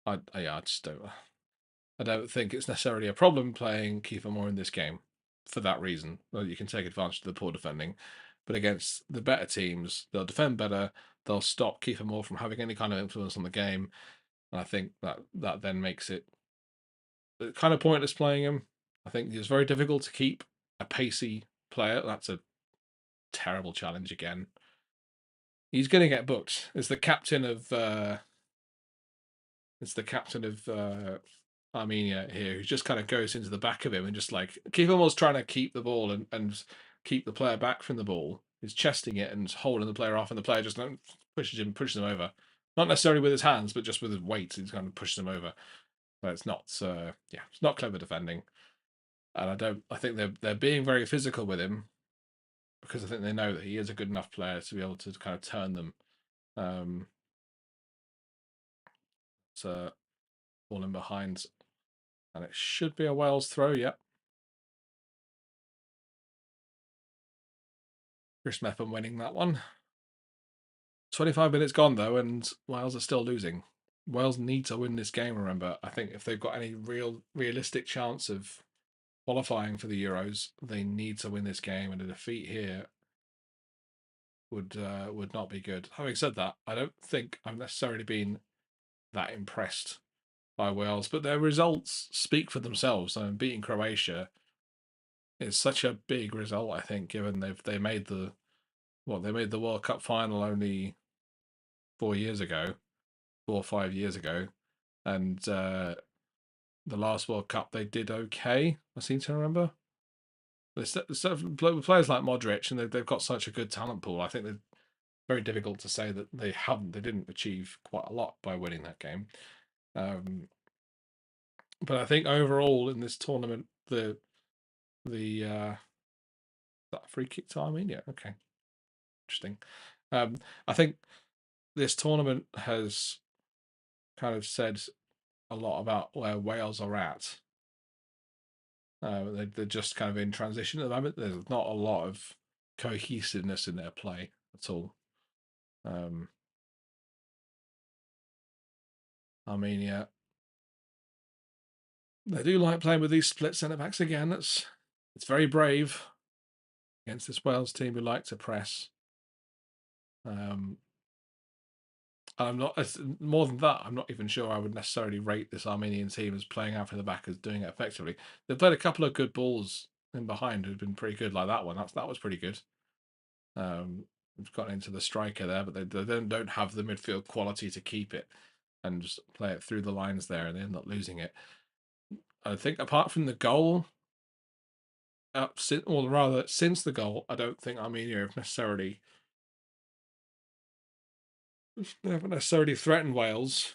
I just don't. I don't think it's necessarily a problem playing Kiefer Moore in this game for that reason. Well, you can take advantage of the poor defending, but against the better teams, they'll defend better. They'll stop Kiefer Moore from having any kind of influence on the game, and I think that then makes it kind of pointless playing him. I think it's very difficult to keep a pacey player. That's a terrible challenge again. He's going to get booked. It's the captain of Armenia here, who just kind of goes into the back of him and just like keep almost trying to keep the ball and keep the player back from the ball. He's chesting it and holding the player off, and the player just pushes him over. Not necessarily with his hands, but just with his weight. He's kind of pushes him over. But it's not, it's not clever defending. And I think they're being very physical with him because I think they know that he is a good enough player to be able to kind of turn them. So falling behind, and it should be a Wales throw. Yep. Chris Mepham winning that one. 25 minutes gone though, and Wales are still losing. Wales need to win this game. Remember, I think if they've got any realistic chance of qualifying for the Euros, they need to win this game, and a defeat here would not be good. Having said that, I don't think I've necessarily been that impressed by Wales, but their results speak for themselves. I mean, beating Croatia is such a big result, I think, given they made the World Cup final only 4 years ago, 4 or 5 years ago, and the last World Cup they did okay. I seem to remember. Players like Modric, and they've got such a good talent pool. I think they're very difficult to say that they didn't achieve quite a lot by winning that game. But I think overall in this tournament, that free kick to Armenia. Okay, interesting. I think this tournament has kind of said a lot about where Wales are at. They're just kind of in transition at the moment. There's not a lot of cohesiveness in their play at all. Armenia, they do like playing with these split centre backs again. It's very brave against this Wales team who like to press. I'm not more than that. I'm not even sure I would necessarily rate this Armenian team as playing out from the back as doing it effectively. They've played a couple of good balls in behind who've been pretty good, like that one. That was pretty good. We've gotten into the striker there, but they don't have the midfield quality to keep it and just play it through the lines there, and they end up losing it. I think apart from the goal, or rather since the goal, I don't think Armenia haven't necessarily threatened Wales.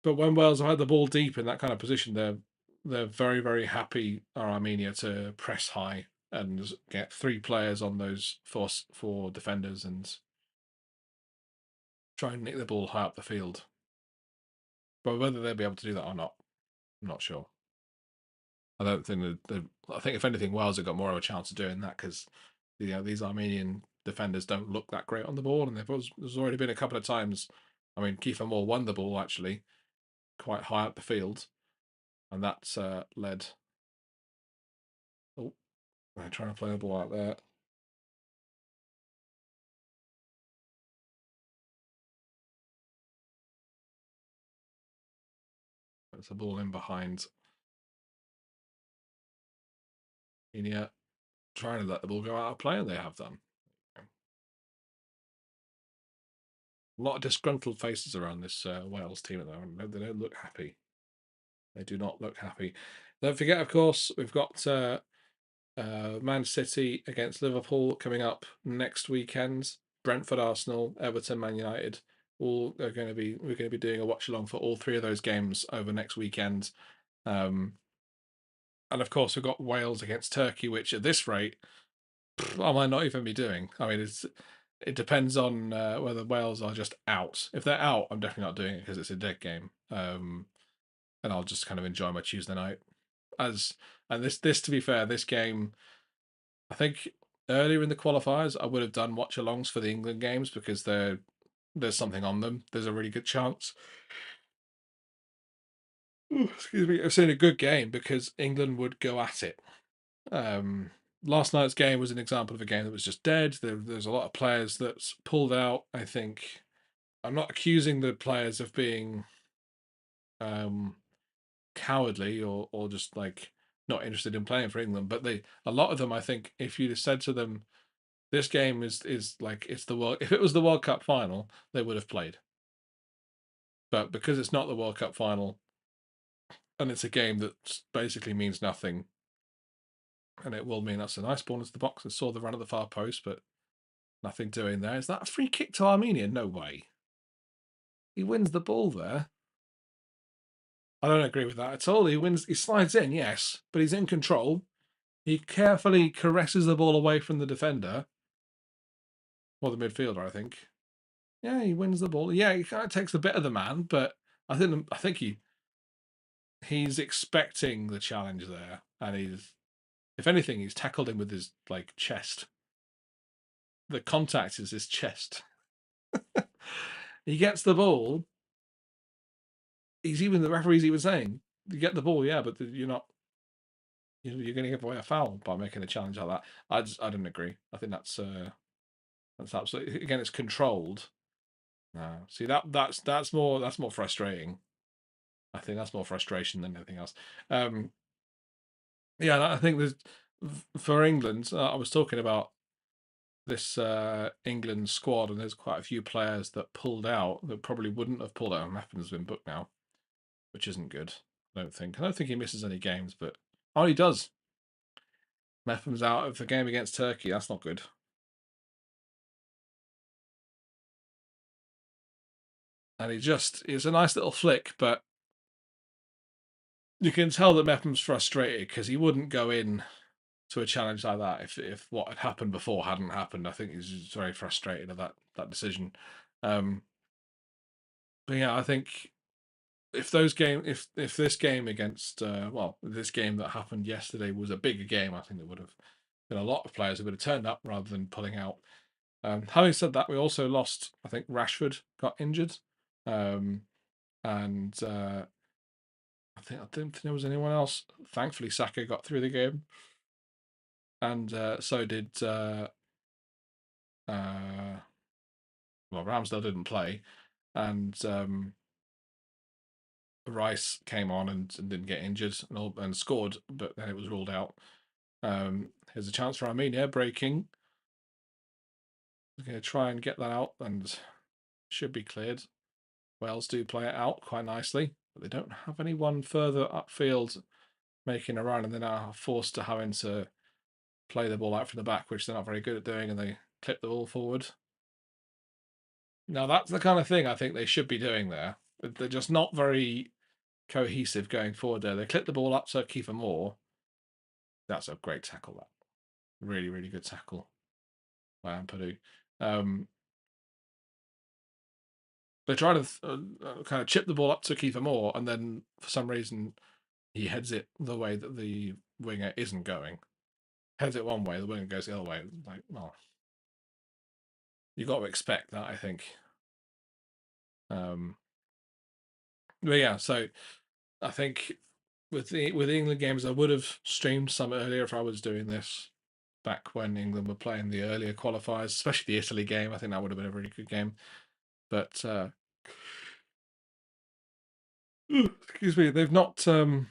But when Wales have had the ball deep in that kind of position, they're very, very happy, are Armenia, to press high and get 3 players on those four defenders and try and nick the ball high up the field. But whether they'll be able to do that or not, I'm not sure. I don't think I think if anything, Wales have got more of a chance of doing that because these Armenian defenders don't look that great on the ball, and there's already been a couple of times. I mean, Kiefer Moore won the ball actually quite high up the field, and that's led. Oh, I'm trying to play the ball out there. It's a ball in behind. Armenia trying to let the ball go out of play, and they have done. A lot of disgruntled faces around this Wales team at the moment. They don't look happy. They do not look happy. Don't forget, of course, we've got Man City against Liverpool coming up next weekend. Brentford, Arsenal, Everton, Man United. We're going to be doing a watch along for all 3 of those games over next weekend. And of course, we've got Wales against Turkey, which at this rate, I might not even be doing. I mean, it depends on whether Wales are just out. If they're out, I'm definitely not doing it because it's a dead game. And I'll just kind of enjoy my Tuesday night. And this to be fair, this game, I think earlier in the qualifiers, I would have done watch-alongs for the England games because there's something on them. There's a really good chance. Ooh, excuse me, it's in a good game because England would go at it. Last night's game was an example of a game that was just dead. There's a lot of players that's pulled out. I think I'm not accusing the players of being cowardly or just like not interested in playing for England, but a lot of them, I think, if you'd have said to them, this game is like it's the world. If it was the World Cup final, they would have played. But because it's not the World Cup final, and it's a game that basically means nothing, and it will mean that's a nice ball into the box. I saw the run at the far post, but nothing doing there. Is that a free kick to Armenia? No way. He wins the ball there. I don't agree with that at all. He slides in, yes, but he's in control. He carefully caresses the ball away from the defender, or the midfielder, I think. Yeah, he wins the ball. Yeah, he kind of takes a bit of the man, but I think he's expecting the challenge there, and if anything, he's tackled him with his like chest. The contact is his chest. He gets the ball. The referee's even saying, "You get the ball, yeah, but you're not. You're going to give away a foul by making a challenge like that." I don't agree. I think that's absolutely, again, it's controlled. No, see that's more frustrating. I think that's more frustration than anything else. Yeah, I think there's for England. I was talking about this England squad, and there's quite a few players that pulled out that probably wouldn't have pulled out. Meffen's been booked now, which isn't good. I don't think he misses any games, but he does. Meffen's out of the game against Turkey. That's not good. And it's a nice little flick, but you can tell that Meffen's frustrated because he wouldn't go in to a challenge like that if what had happened before hadn't happened. I think he's just very frustrated at that decision. But yeah, I think if this game against this game that happened yesterday was a bigger game, I think there would have been a lot of players who would have turned up rather than pulling out. Having said that, we also lost. I think Rashford got injured, and I don't think there was anyone else. Thankfully, Saka got through the game. and so did well, Ramsdale didn't play, and Rice came on and didn't get injured and scored, but then it was ruled out. Here's a chance for Armenia breaking. We're going to try and get that out, and should be cleared. Wales do play it out quite nicely, but they don't have anyone further upfield making a run, and then are forced to having to play the ball out from the back, which they're not very good at doing, and they clip the ball forward. Now that's the kind of thing I think they should be doing there. They're just not very cohesive going forward there. They clip the ball up to Kiefer Moore. That's a great tackle, that. Really, really good tackle by Ampadu. They try to kind of chip the ball up to Kiefer Moore, and then for some reason he heads it the way that the winger isn't going. Heads it one way, the winger goes the other way. Like, well, you got to expect that, I think. But yeah, so I think with the England games, I would have streamed some earlier if I was doing this back when England were playing the earlier qualifiers, especially the Italy game. I think that would have been a really good game. But excuse me, they've not. I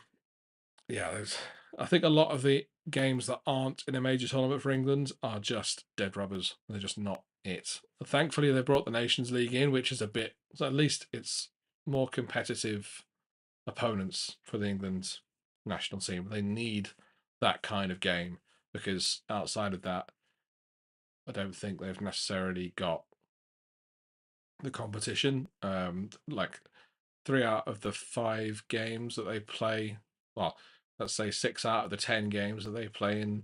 think a lot of the games that aren't in a major tournament for England are just dead rubbers. They're just not it. Thankfully, they brought the Nations League in, which is a bit. So at least it's more competitive opponents for the England national team. They need that kind of game because outside of that, I don't think they've necessarily got the competition. Like 3 out of the 5 games that they play, well, let's say 6 out of the 10 games that they play in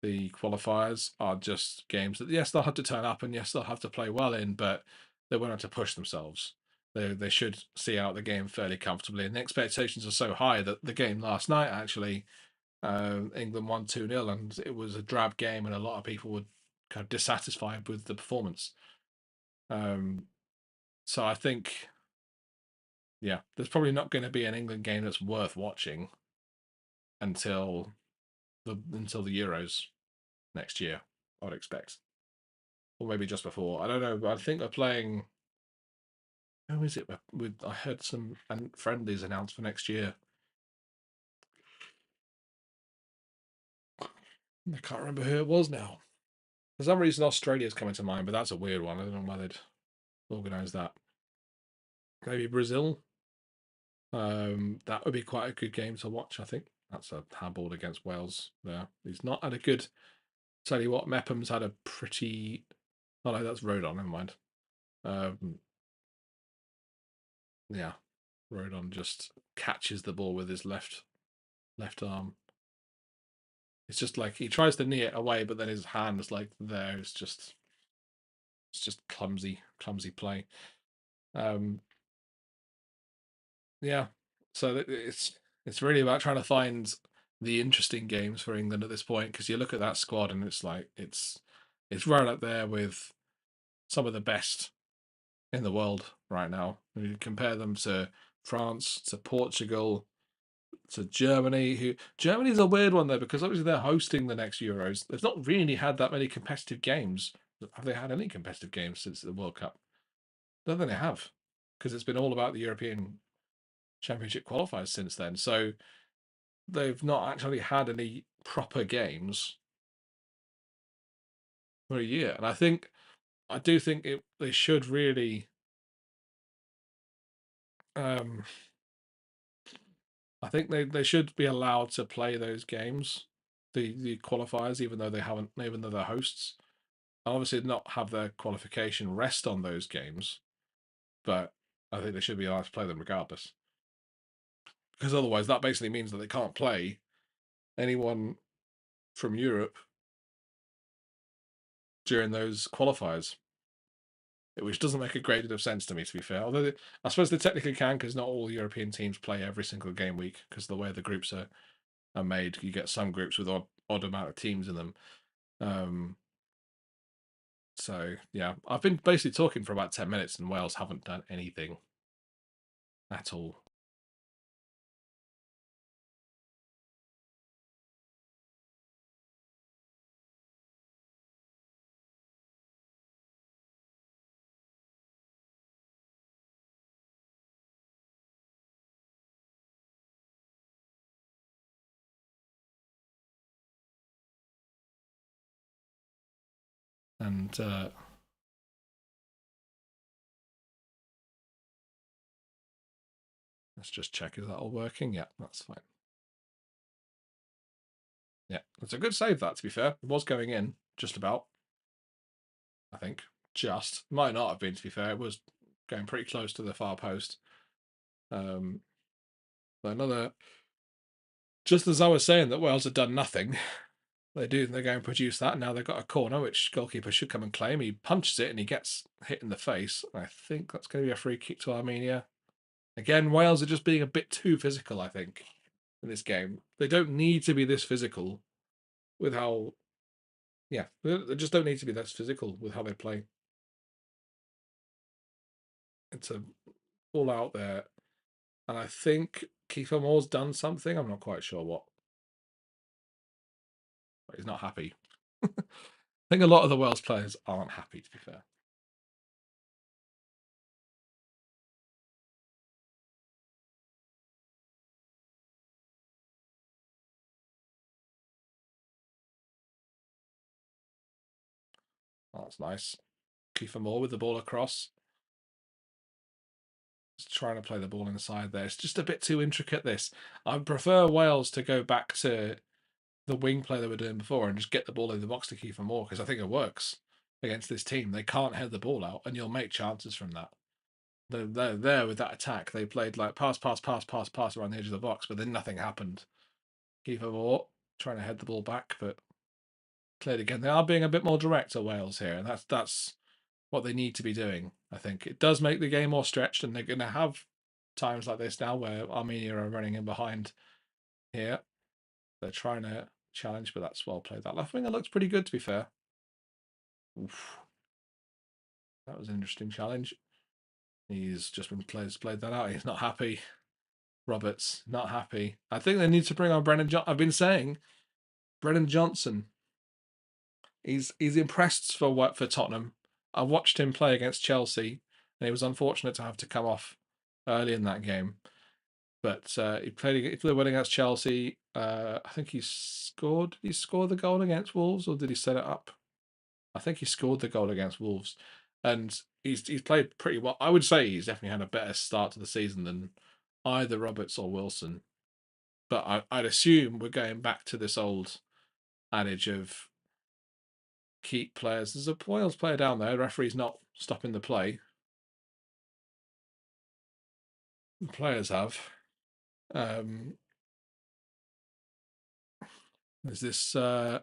the qualifiers are just games that, yes, they'll have to turn up and yes, they'll have to play well in, but they won't have to push themselves. They should see out the game fairly comfortably, and the expectations are so high that the game last night actually, England won 2-0, and it was a drab game, and a lot of people were kind of dissatisfied with the performance. So I think, yeah, there's probably not going to be an England game that's worth watching until the Euros next year, I'd expect, or maybe just before. I don't know, but I think they're playing. Who is it? I heard some friendlies announced for next year. I can't remember who it was now. For some reason, Australia's coming to mind, but that's a weird one. I don't know why they'd organise that. Maybe Brazil. That would be quite a good game to watch, I think. That's a handball against Wales there. He's not had a good. Tell you what, Mepham's had a pretty. Oh no, that's Rodon. Never mind. Yeah, Rodon just catches the ball with his left arm. It's just like he tries to knee it away, but then his hand is like there. It's just clumsy play. Yeah, so it's really about trying to find the interesting games for England at this point, because you look at that squad and it's like it's right up there with some of the best in the world right now. You compare them to France, to Portugal, to Germany. Germany's a weird one though, because obviously they're hosting the next Euros. They've not really had that many competitive games. Have they had any competitive games since the World Cup? I don't think they have, because it's been all about the European Championship qualifiers since then. So they've not actually had any proper games for a year. And I do think they should really. I think they should be allowed to play those games, the qualifiers, even though they're hosts. Obviously, not have their qualification rest on those games, but I think they should be allowed to play them regardless. Because otherwise, that basically means that they can't play anyone from Europe during those qualifiers, which doesn't make a great deal of sense to me, to be fair. Although I suppose they technically can, because not all European teams play every single game week, because the way the groups are made, you get some groups with odd amount of teams in them. So yeah, I've been basically talking for about 10 minutes, and Wales haven't done anything at all. And let's just check, is that all working? Yeah, that's fine. Yeah, it's a good save, that, to be fair. It was going in, just about. I think. Just. Might not have been, to be fair. It was going pretty close to the far post. But another... Just as I was saying that Wales had done nothing, they're going to produce that. Now they've got a corner, which goalkeeper should come and claim. He punches it and he gets hit in the face. I think that's going to be a free kick to Armenia. Again, Wales are just being a bit too physical, I think, in this game. They don't need to be this physical with how... Yeah, they just don't need to be this physical with how they play. It's all out there. And I think Kiefer Moore's done something. I'm not quite sure what. But he's not happy. I think a lot of the Wales players aren't happy, to be fair. Oh, that's nice. Kiefer Moore with the ball across. Just trying to play the ball inside there. It's just a bit too intricate, this. I prefer Wales to go back to the wing play they were doing before and just get the ball in the box to Kiefer Moore, because I think it works against this team. They can't head the ball out, and you'll make chances from that. They're there with that attack. They played like pass around the edge of the box, but then nothing happened. Kiefer Moore trying to head the ball back, but cleared again. They are being a bit more direct to Wales here, and that's what they need to be doing. I think it does make the game more stretched, and they're going to have times like this now where Armenia are running in behind here. They're trying to challenge, but that's well played. That left winger looks pretty good, to be fair. Oof. That was an interesting challenge. He's just been played that out. He's not happy. Roberts not happy. I think they need to bring on Brennan Johnson. I've been saying Brennan Johnson. He's impressed for Tottenham. I watched him play against Chelsea, and he was unfortunate to have to come off early in that game. But he played well against Chelsea. I think he scored. Did he score the goal against Wolves, or did he set it up? I think he scored the goal against Wolves, and he's played pretty well. I would say he's definitely had a better start to the season than either Roberts or Wilson. But I'd assume we're going back to this old adage of keep players. There's a Wales player down there. The referee's not stopping the play. The players have. There's this Kiefer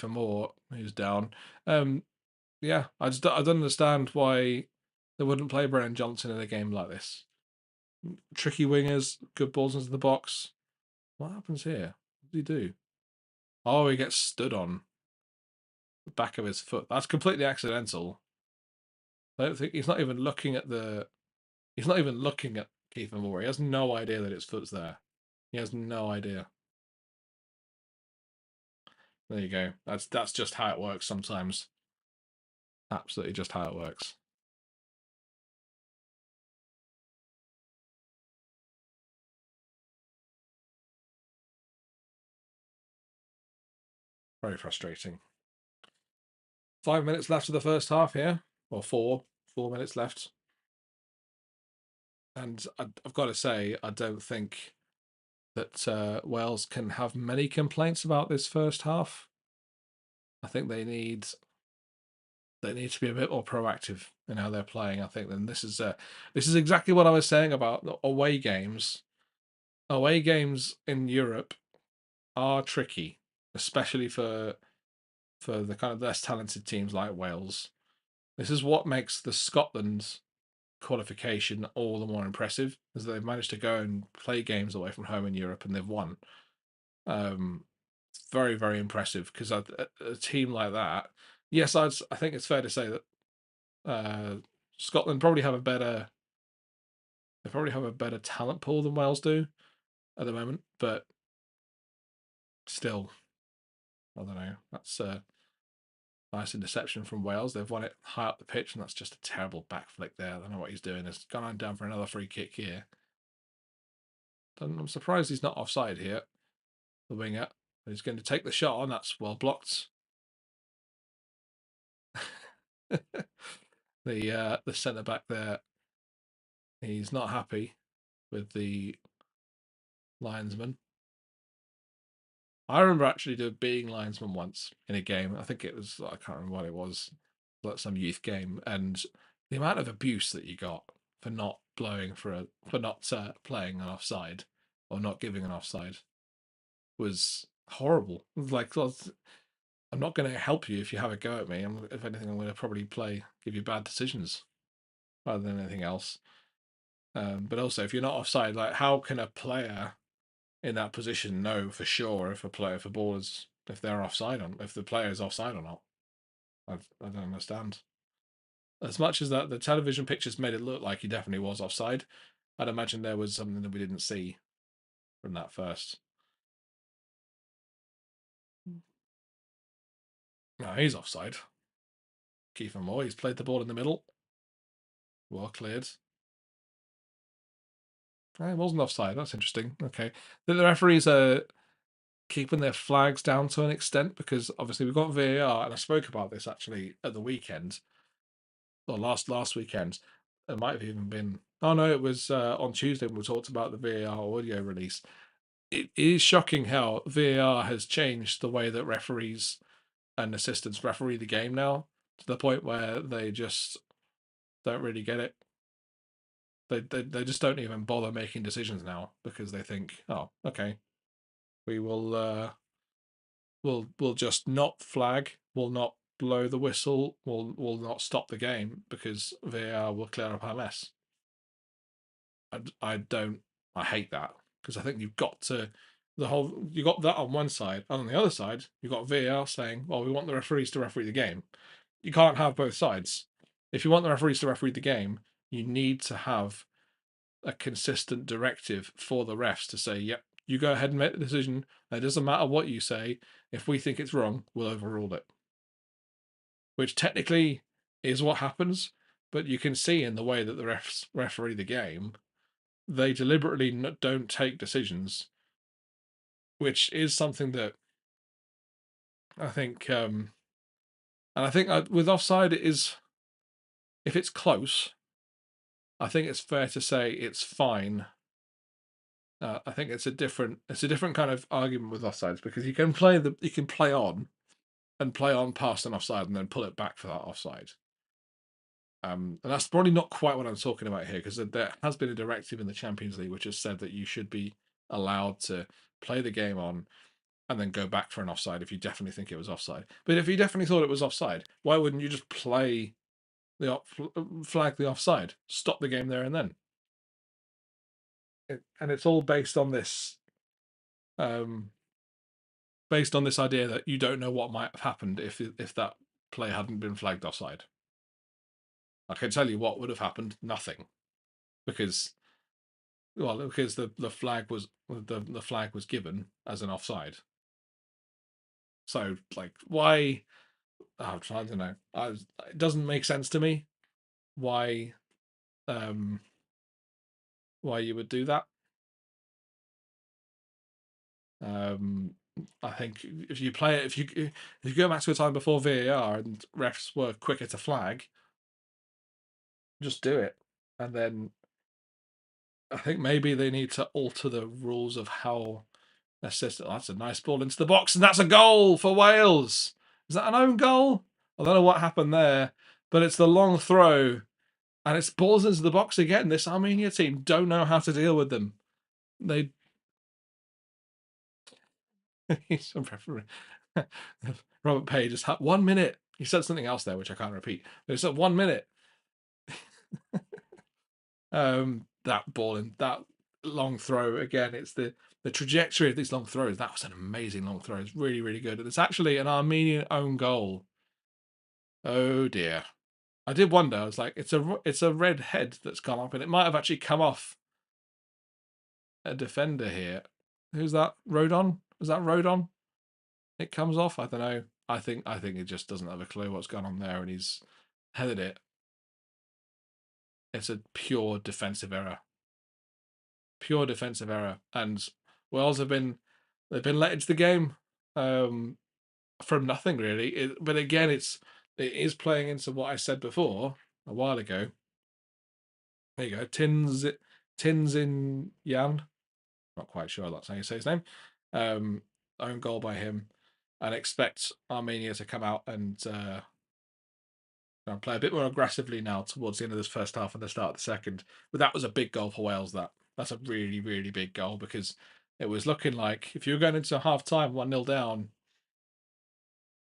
Moore who's down. Yeah, I don't understand why they wouldn't play Brennan Johnson in a game like this. Tricky wingers, good balls into the box. What happens here? What did he do? Oh, he gets stood on the back of his foot. That's completely accidental. I don't think he's not even looking at the. He's not even looking at Kiefer Moore. He has no idea that his foot's there. He has no idea. There you go. That's just how it works sometimes. Absolutely just how it works. Very frustrating. 5 minutes left of the first half here, or 4 minutes left. And I've got to say, I don't think that Wales can have many complaints about this first half. I think they need to be a bit more proactive in how they're playing. I think then this is exactly what I was saying about away games. Away games in Europe are tricky, especially for the kind of less talented teams like Wales. This is what makes the Scotland qualification all the more impressive, is they've managed to go and play games away from home in Europe and they've won. Very, very impressive, because a team like that, yes, I think it's fair to say that Scotland probably have a better talent pool than Wales do at the moment, but still, I don't know. That's a nice interception from Wales. They've won it high up the pitch, and that's just a terrible back flick there. I don't know what he's doing. He's gone on down for another free kick here. I'm surprised he's not offside here, the winger. He's going to take the shot on. That's well blocked. The centre back there, he's not happy with the linesman. I remember actually being linesman once in a game. I think it was, I can't remember what it was, like some youth game, and the amount of abuse that you got for not blowing for not playing an offside or not giving an offside was horrible. Like, well, I'm not going to help you if you have a go at me. If anything, I'm going to probably give you bad decisions rather than anything else. But also, if you're not offside, like, how can a player in that position know for sure if if they're offside if the player is offside or not? I don't understand. As much as that the television pictures made it look like he definitely was offside, I'd imagine there was something that we didn't see from that first. No, he's offside. Kiefer Moore, he's played the ball in the middle. Well cleared. It wasn't offside. That's interesting. Okay. The referees are keeping their flags down to an extent because obviously we've got VAR, and I spoke about this actually at the weekend, or last weekend. It might have even been. Oh no, it was on Tuesday when we talked about the VAR audio release. It is shocking how VAR has changed the way that referees and assistants referee the game now, to the point where they just don't really get it. They just don't even bother making decisions now because they think, oh, okay, we will we'll just not flag, we'll not blow the whistle, we'll not stop the game because VAR will clear up our mess. I hate that because I think you got that on one side, and on the other side you've got VAR saying, well, we want the referees to referee the game. You can't have both sides. If you want the referees to referee the game, you need to have a consistent directive for the refs to say, yep, you go ahead and make the decision. It doesn't matter what you say. If we think it's wrong, we'll overrule it. Which technically is what happens, but you can see in the way that the refs referee the game, they deliberately don't take decisions, which is something that I think, and I think with offside, it is, if it's close, I think it's fair to say it's fine. I think it's a different kind of argument with offsides because you can play on and play on past an offside and then pull it back for that offside. And that's probably not quite what I'm talking about here because there has been a directive in the Champions League which has said that you should be allowed to play the game on and then go back for an offside if you definitely think it was offside. But if you definitely thought it was offside, why wouldn't you just flag the offside, stop the game there and then? And it's all based on this idea that you don't know what might have happened if that play hadn't been flagged offside. I can tell you what would have happened: nothing, because the flag was given as an offside. So like, why? Oh, I don't know. It doesn't make sense to me why you would do that. I think if you play it, if you go back to a time before VAR and refs were quicker to flag, just do it. And then I think maybe they need to alter the rules of how assistant. That's a nice ball into the box, and that's a goal for Wales. Is that an own goal? I don't know what happened there, but it's the long throw, and it's balls into the box again. This Armenia team don't know how to deal with them. They he's a referee. Robert Page just had 1 minute. He said something else there, which I can't repeat. But it's at 1 minute. That ball and that long throw again. It's the trajectory of these long throws. That was an amazing long throw. It's really, really good. And it's actually an Armenian own goal. Oh dear. I did wonder. I was like, it's a red head that's come up, and it might have actually come off a defender here. Who's that? Rodon? Was that Rodon? It comes off. I don't know. I think he just doesn't have a clue what's going on there, and he's headed it. It's a pure defensive error. Pure defensive error, and Wales they've been let into the game from nothing really. But again, it's it is playing into what I said before a while ago. There you go, Tins in Yan. Not quite sure that's how you say his name. Um, Own goal by him, and expect Armenia to come out and play a bit more aggressively now towards the end of this first half and the start of the second. But that was a big goal for Wales. That's a really, really big goal, because it was looking like if you were going into half time 1-0 down,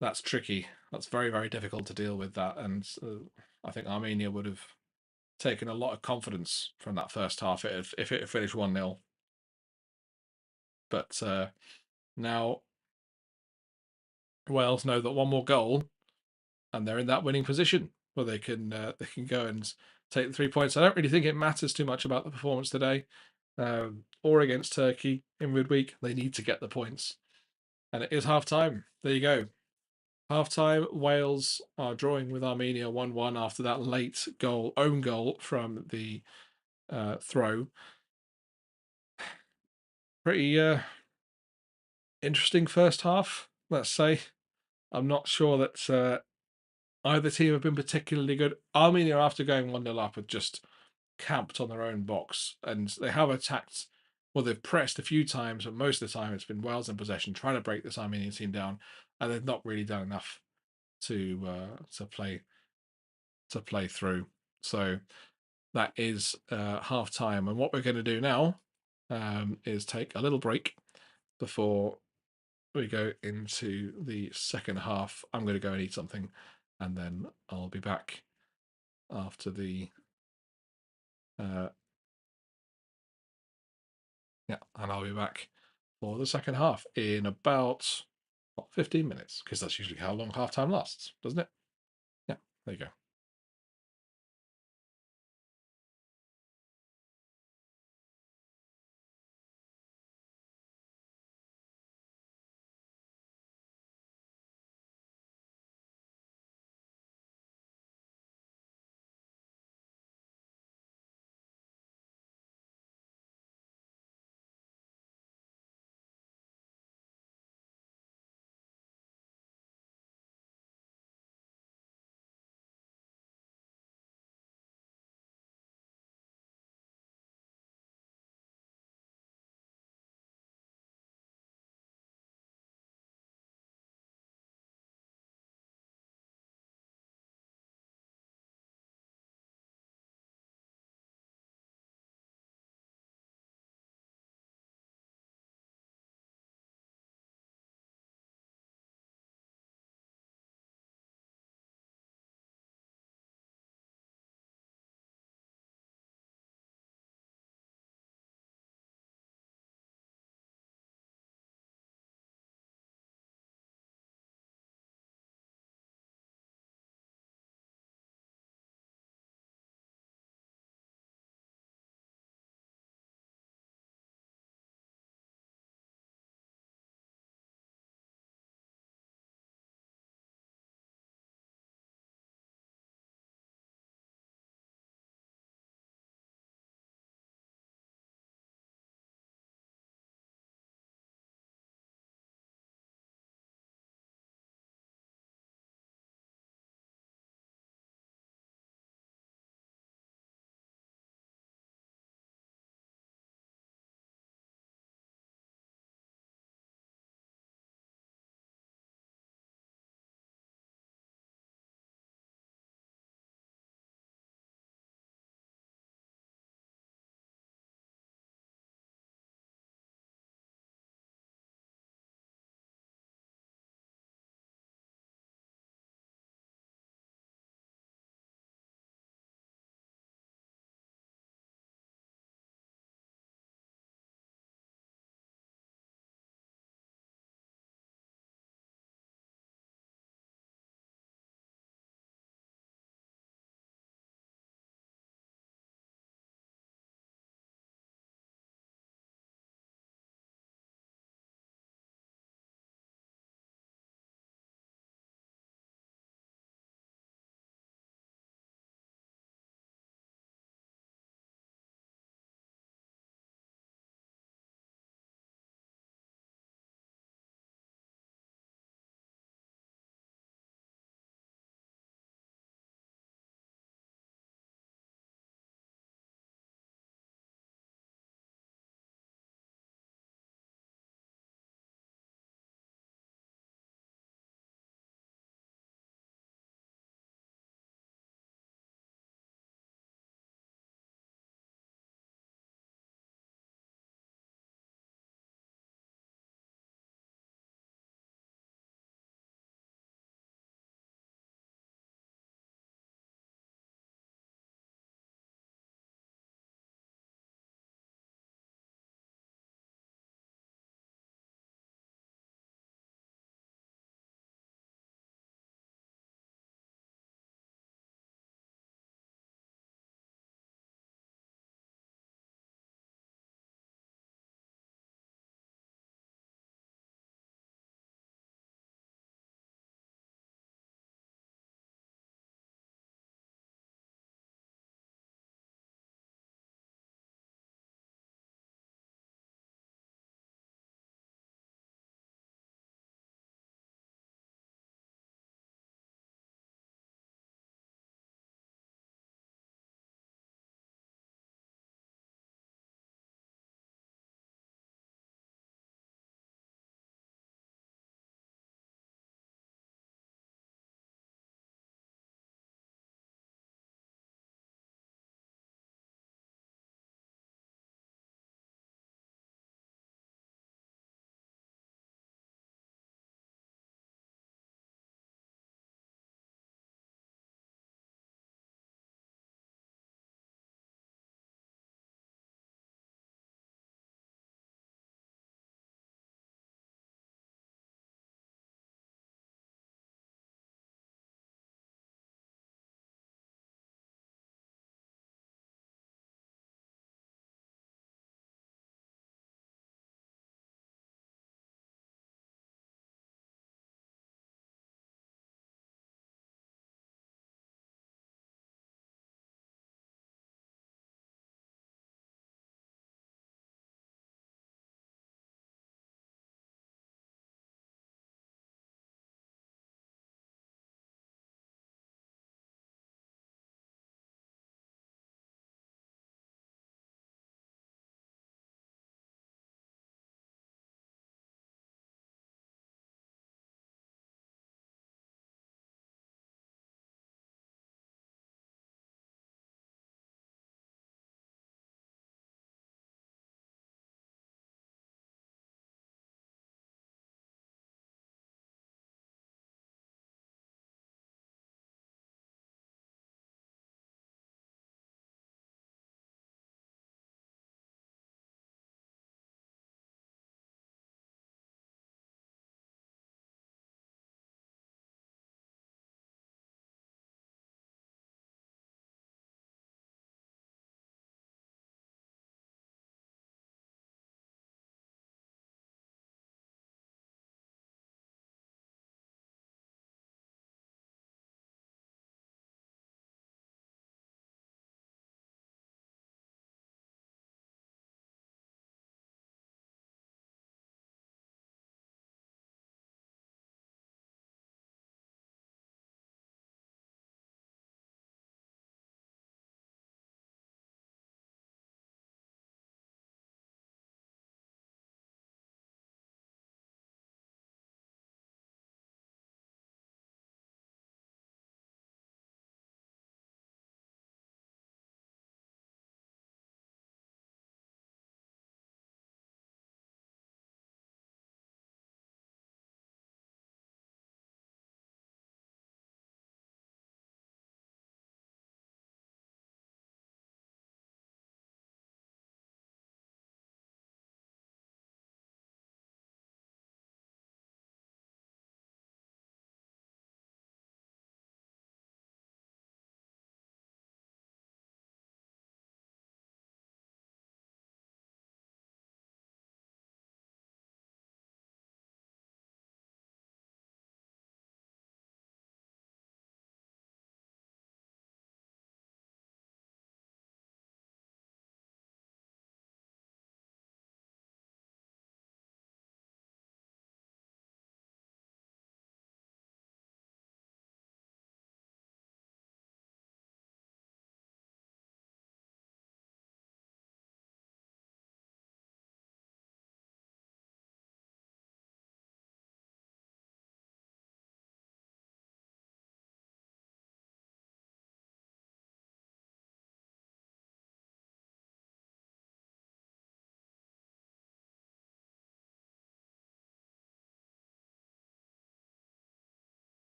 that's tricky. That's very, very difficult to deal with that. And I think Armenia would have taken a lot of confidence from that first half if it had finished 1-0. But now Wales know that one more goal and they're in that winning position where they can go and take the 3 points. I don't really think it matters too much about the performance today or against Turkey in midweek. They need to get the points, and it is half time. There you go. Half time. Wales are drawing with Armenia 1-1 after that late own goal from the throw. Pretty interesting first half, let's say. I'm not sure that either team have been particularly good. Armenia, after going 1-0 up, have just camped on their own box, and they have attacked. Well, they've pressed a few times, but most of the time it's been Wales in possession, trying to break this Armenian team down, and they've not really done enough to play through. So that is half time, and what we're going to do now is take a little break before we go into the second half. I'm going to go and eat something, and then I'll be back after the and I'll be back for the second half in about 15 minutes, because that's usually how long halftime lasts, doesn't it? Yeah, there you go.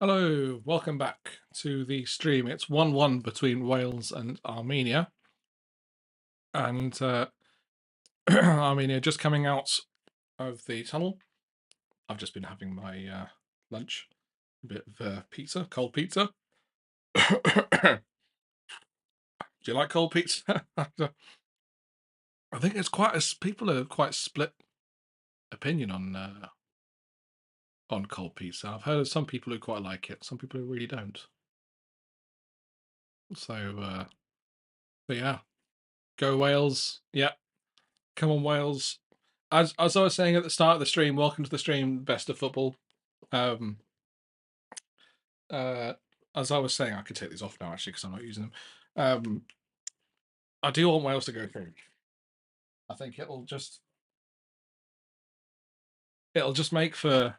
Hello, welcome back to the stream. It's 1-1 between Wales and Armenia. And Armenia just coming out of the tunnel. I've just been having my lunch, a bit of pizza, cold pizza. Do you like cold pizza? I think it's people are quite split opinion on cold pizza. I've heard of some people who quite like it, some people who really don't. So, but yeah, go Wales. Yeah, come on Wales. As I was saying at the start of the stream, welcome to the stream, Best of Football. Um, as I was saying, I could take these off now actually because I'm not using them. I do want Wales to go through. I think it'll just make for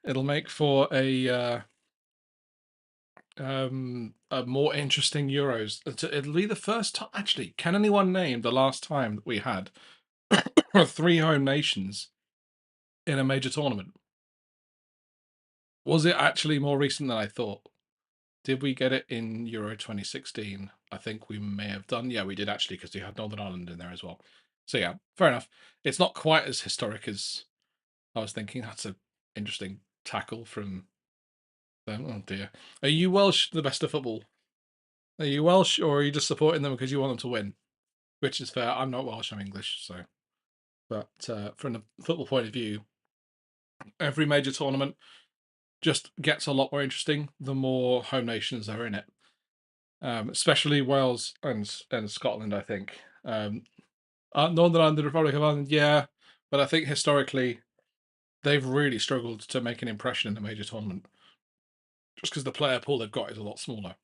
a more interesting Euros. It'll be the first time. Actually, can anyone name the last time that we had three home nations in a major tournament? Was it actually more recent than I thought? Did we get it in Euro 2016? I think we may have done. Yeah, we did actually, because we had Northern Ireland in there as well. So yeah, fair enough. It's not quite as historic as I was thinking. That's an interesting tackle from them. Oh dear. Are you Welsh, the Best of Football? Are you Welsh, or are you just supporting them because you want them to win? Which is fair. I'm not Welsh, I'm English. So, but from the football point of view, every major tournament just gets a lot more interesting the more home nations are in it. Especially Wales and Scotland, I think. Northern Ireland, the Republic of Ireland, yeah, but I think historically they've really struggled to make an impression in a major tournament, just because the player pool they've got is a lot smaller.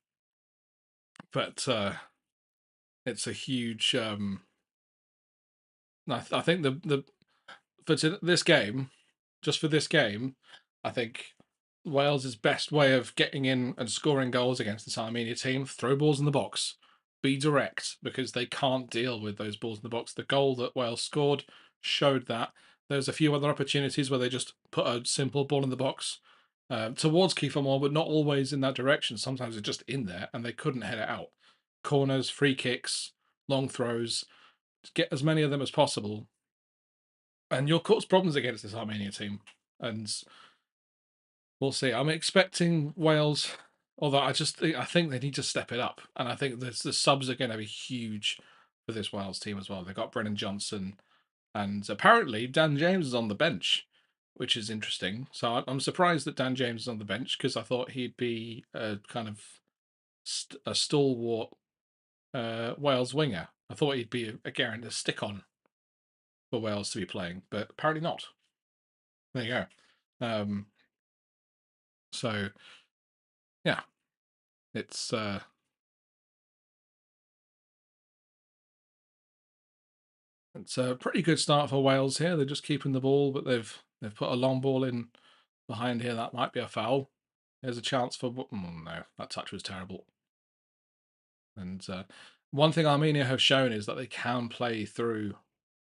But it's a huge. I think this game, just for this game, I think Wales' best way of getting in and scoring goals against this Armenia team: throw balls in the box, be direct, because they can't deal with those balls in the box. The goal that Wales scored showed that. There's a few other opportunities where they just put a simple ball in the box towards Kiefer Moore, but not always in that direction. Sometimes it's just in there and they couldn't head it out. Corners, free kicks, long throws, get as many of them as possible, and you'll cause problems against this Armenia team. And we'll see. I'm expecting Wales, although I think they need to step it up, and I think the subs are going to be huge for this Wales team as well. They've got Brennan Johnson, and apparently Dan James is on the bench, which is interesting. So I'm surprised that Dan James is on the bench, because I thought he'd be a kind of a stalwart Wales winger. I thought he'd be a guaranteed stick on for Wales to be playing, but apparently not. There you go. So yeah, it's a pretty good start for Wales here. They're just keeping the ball, but they've put a long ball in behind here. That might be a foul. There's a chance for. Oh, no, that touch was terrible. And one thing Armenia have shown is that they can play through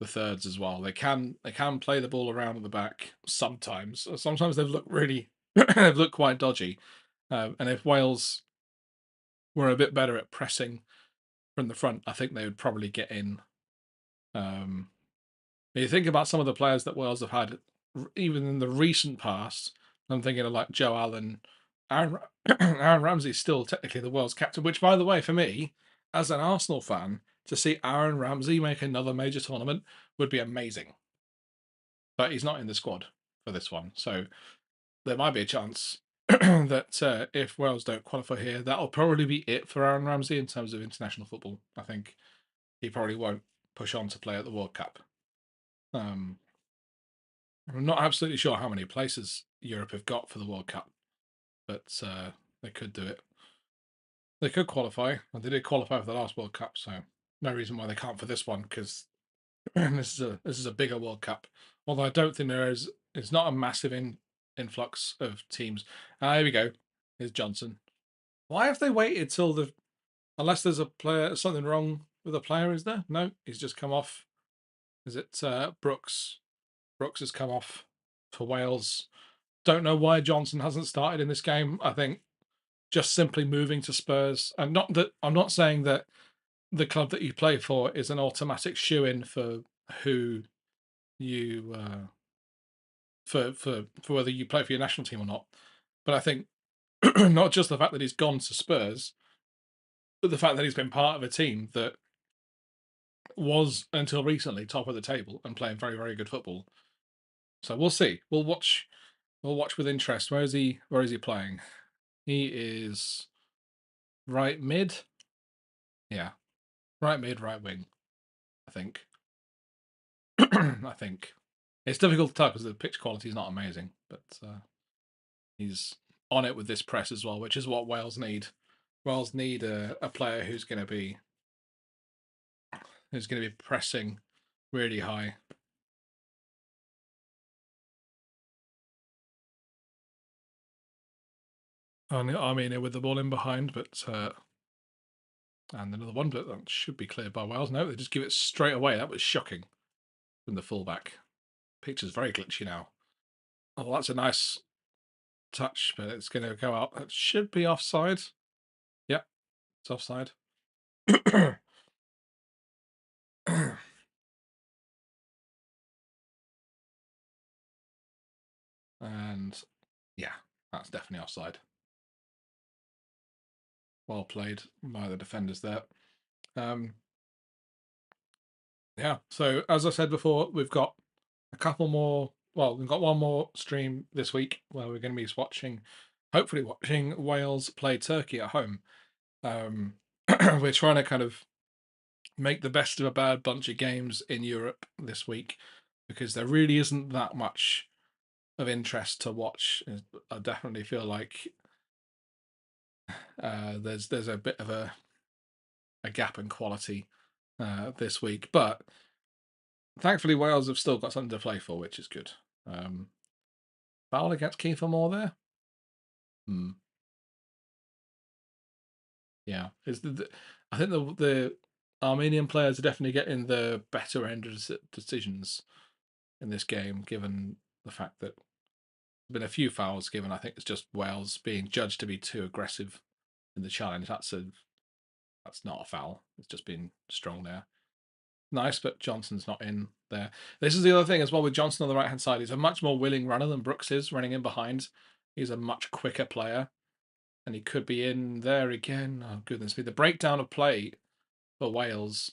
the thirds as well. They can play the ball around at the back sometimes. Sometimes they've looked really they've looked quite dodgy. And if Wales were a bit better at pressing from the front, I think they would probably get in. You think about some of the players that Wales have had, even in the recent past. I'm thinking of like Joe Allen. Aaron Ramsey's still technically the world's captain, which, by the way, for me, as an Arsenal fan, to see Aaron Ramsey make another major tournament would be amazing. But he's not in the squad for this one, so there might be a chance that if Wales don't qualify here, that'll probably be it for Aaron Ramsey in terms of international football. I think he probably won't push on to play at the World Cup. I'm not absolutely sure how many places Europe have got for the World Cup, but they could do it. They could qualify, and they did qualify for the last World Cup, so no reason why they can't for this one, because this is a bigger World Cup. Although I don't think it's not a massive influx of teams. Here we go. Here's Johnson. Why have they waited till unless there's something wrong with a player? Is there? No, he's just come off. Is it Brooks? Brooks has come off for Wales. Don't know why Johnson hasn't started in this game. I think just simply moving to Spurs, and not that I'm not saying that the club that you play for is an automatic shoe-in for who you for whether you play for your national team or not. But I think not just the fact that he's gone to Spurs, but the fact that he's been part of a team that was until recently top of the table and playing very, very good football. So we'll see. We'll watch. We'll watch with interest. Where is he? Where is he playing? He is right mid. Yeah, right mid, right wing. I think. I think it's difficult to tell because the pitch quality is not amazing, but he's on it with this press as well, which is what Wales need. Wales need a player who's going to be pressing really high. And Armenia with the ball in behind, but and another one, but that should be cleared by Wales. No, they just give it straight away. That was shocking from the fullback. Picture's very glitchy now. Oh, that's a nice touch, but it's going to go out. It should be offside. Yep, it's offside. And yeah, that's definitely offside. Well played by the defenders there. Yeah, so as I said before, we've got a couple more. Well, we've got one more stream this week where we're going to be hopefully watching Wales play Turkey at home. We're trying to kind of make the best of a bad bunch of games in Europe this week because there really isn't that much of interest to watch. I definitely feel like there's a bit of a gap in quality this week, but thankfully Wales have still got something to play for, which is good. Foul against Kiefer Moore there. Yeah, I think the Armenian players are definitely getting the better end of decisions in this game, given the fact that there's been a few fouls given. I think it's just Wales being judged to be too aggressive in the challenge. That's not a foul. It's just been strong there. Nice, but Johnson's not in there. This is the other thing as well with Johnson on the right hand side. He's a much more willing runner than Brooks is running in behind. He's a much quicker player, and he could be in there again. Oh goodness me! The breakdown of play for Wales,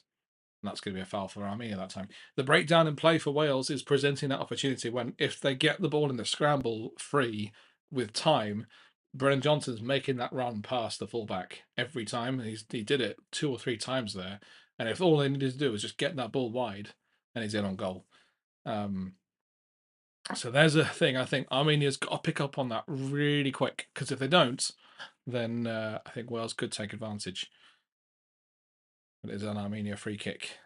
and that's going to be a foul for Armenia that time. The breakdown in play for Wales is presenting that opportunity when, if they get the ball in the scramble free with time, Brennan Johnson's making that run past the fullback every time. He did it 2 or 3 times there, and if all they needed to do was just get that ball wide, and he's in on goal. So there's a thing. I think Armenia's got to pick up on that really quick, because if they don't, then I think Wales could take advantage. It is an Armenia free kick.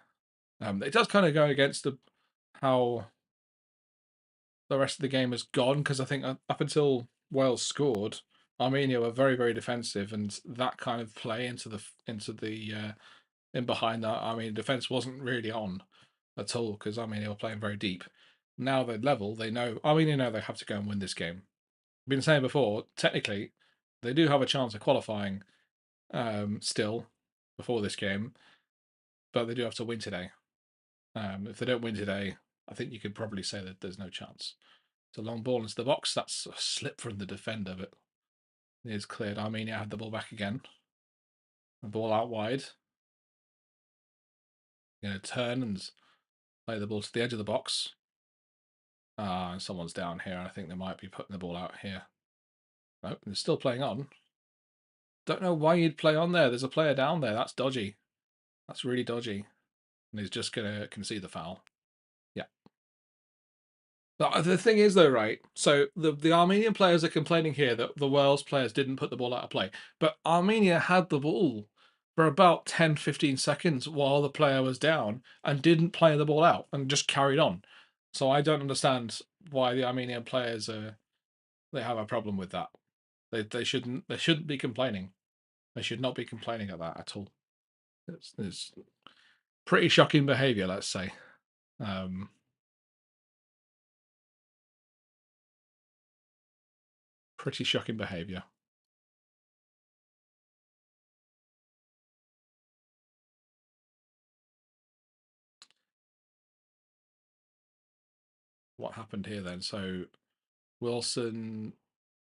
It does kind of go against how the rest of the game has gone, because I think up until Wales scored, Armenia were very, very defensive, and that kind of play into the in behind that Armenian defense wasn't really on at all, because Armenia were playing very deep. Now they're level. Armenia know they have to go and win this game. I've been saying before, technically, they do have a chance of qualifying still before this game, but they do have to win today. If they don't win today, I think you could probably say that there's no chance. It's a long ball into the box. That's a slip from the defender, but it is cleared. Armenia had the ball back again. The ball out wide. Going to turn and play the ball to the edge of the box. Someone's down here. I think they might be putting the ball out here. Nope, they're still playing on. Don't know why you'd play on there. There's a player down there. That's dodgy. That's really dodgy. And he's just going to concede the foul. Yeah. But the thing is, though, right? So the Armenian players are complaining here that the Wales players didn't put the ball out of play. But Armenia had the ball for about 10, 15 seconds while the player was down and didn't play the ball out and just carried on. So I don't understand why the Armenian players they have a problem with that. They shouldn't be complaining. They should not be complaining at that at all. It's pretty shocking behaviour, let's say. Pretty shocking behaviour. What happened here then? So Wilson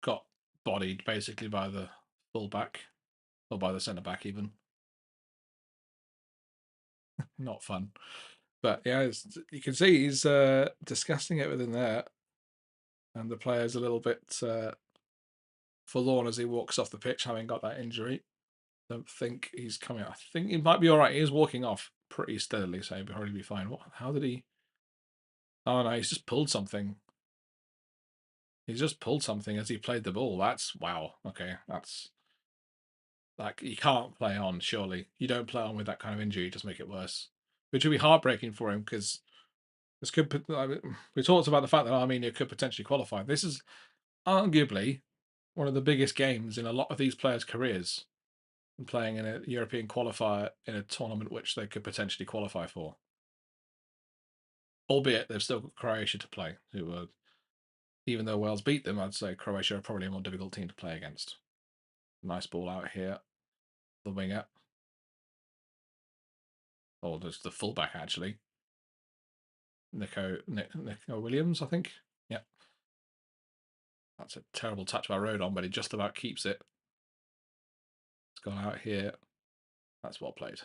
got bodied basically by the fullback, or by the centre back even. Not fun. But yeah, you can see he's discussing it within there. And the player's a little bit forlorn as he walks off the pitch, having got that injury. Don't think he's coming out. I think he might be all right. He is walking off pretty steadily, so he'll probably be fine. What? How did he? Oh no, he's just pulled something. He's just pulled something as he played the ball. That's wow. Okay, that's like you can't play on. Surely you don't play on with that kind of injury. You just make it worse, which would be heartbreaking for him because this could. I mean, we talked about the fact that Armenia could potentially qualify. This is arguably one of the biggest games in a lot of these players' careers, and playing in a European qualifier in a tournament which they could potentially qualify for. Albeit they've still got Croatia to play, who are, even though Wales beat them, I'd say Croatia are probably a more difficult team to play against. Nice ball out here, the winger. Or just the fullback, actually. Nico Williams, I think. Yeah. That's a terrible touch by Rodon, but he just about keeps it. It's gone out here. That's well played.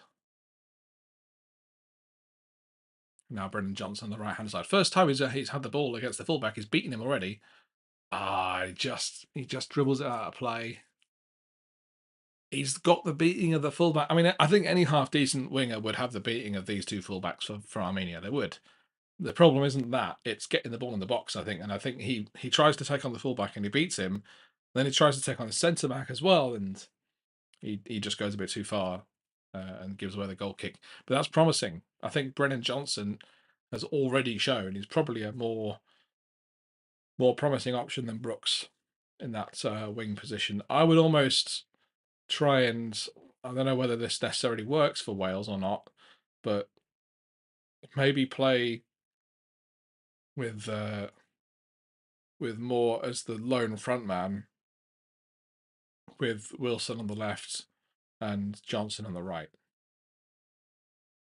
Now Brendan Johnson on the right hand side. First time he's had the ball against the fullback. He's beaten him already. He just dribbles it out of play. He's got the beating of the fullback. I mean, I think any half decent winger would have the beating of these two fullbacks for Armenia. They would. The problem isn't that; it's getting the ball in the box. I think, and I think he tries to take on the fullback and he beats him. Then he tries to take on the centre back as well, and he just goes a bit too far and gives away the goal kick. But that's promising. I think Brennan Johnson has already shown he's probably a more promising option than Brooks in that wing position. I would almost try and, I don't know whether this necessarily works for Wales or not, but maybe play with Moore as the lone front man, with Wilson on the left and Johnson on the right.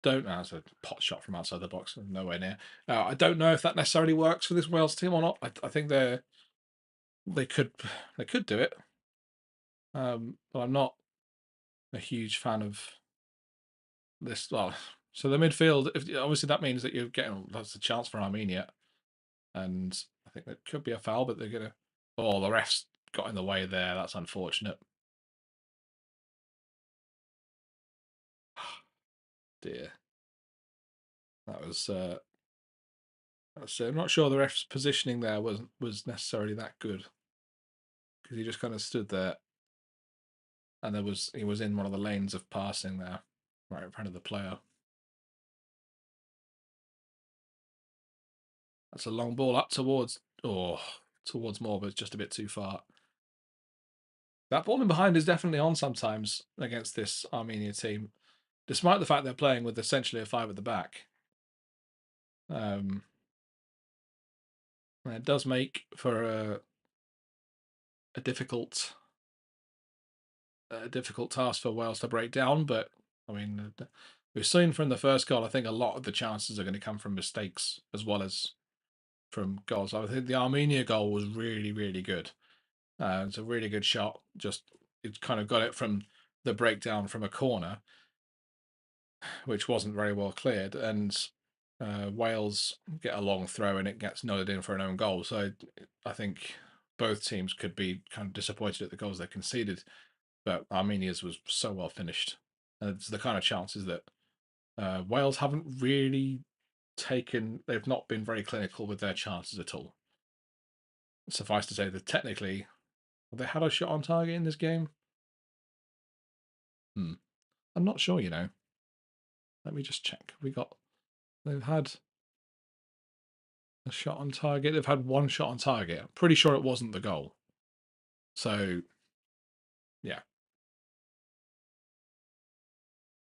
Don't know, it's a pot shot from outside the box, nowhere near. I don't know if that necessarily works for this Wales team or not. I think they could do it, but I'm not a huge fan of this. Well, so the midfield, obviously that means that you're getting that's a chance for Armenia, and I think that could be a foul, but they're gonna. Oh, the refs got in the way there. That's unfortunate. Dear, that was. I'm not sure the ref's positioning there was necessarily that good, because he just kind of stood there, and he was in one of the lanes of passing there, right in front of the player. That's a long ball up towards Moore, but it's just a bit too far. That ball in behind is definitely on sometimes against this Armenia team, despite the fact they're playing with essentially a five at the back. It does make for a difficult task for Wales to break down, but I mean, we've seen from the first goal, I think a lot of the chances are going to come from mistakes as well as from goals. I think the Armenia goal was really, really good. It's a really good shot. Just it kind of got it from the breakdown from a corner, which wasn't very well cleared, and Wales get a long throw and it gets nodded in for an own goal. So I think both teams could be kind of disappointed at the goals they conceded, but Armenia's was so well finished, and it's the kind of chances that Wales haven't really taken. They've not been very clinical with their chances at all. Suffice to say that technically, have they had a shot on target in this game? I'm not sure, you know. Let me just check. They've had a shot on target. They've had one shot on target. I'm pretty sure it wasn't the goal. So, yeah.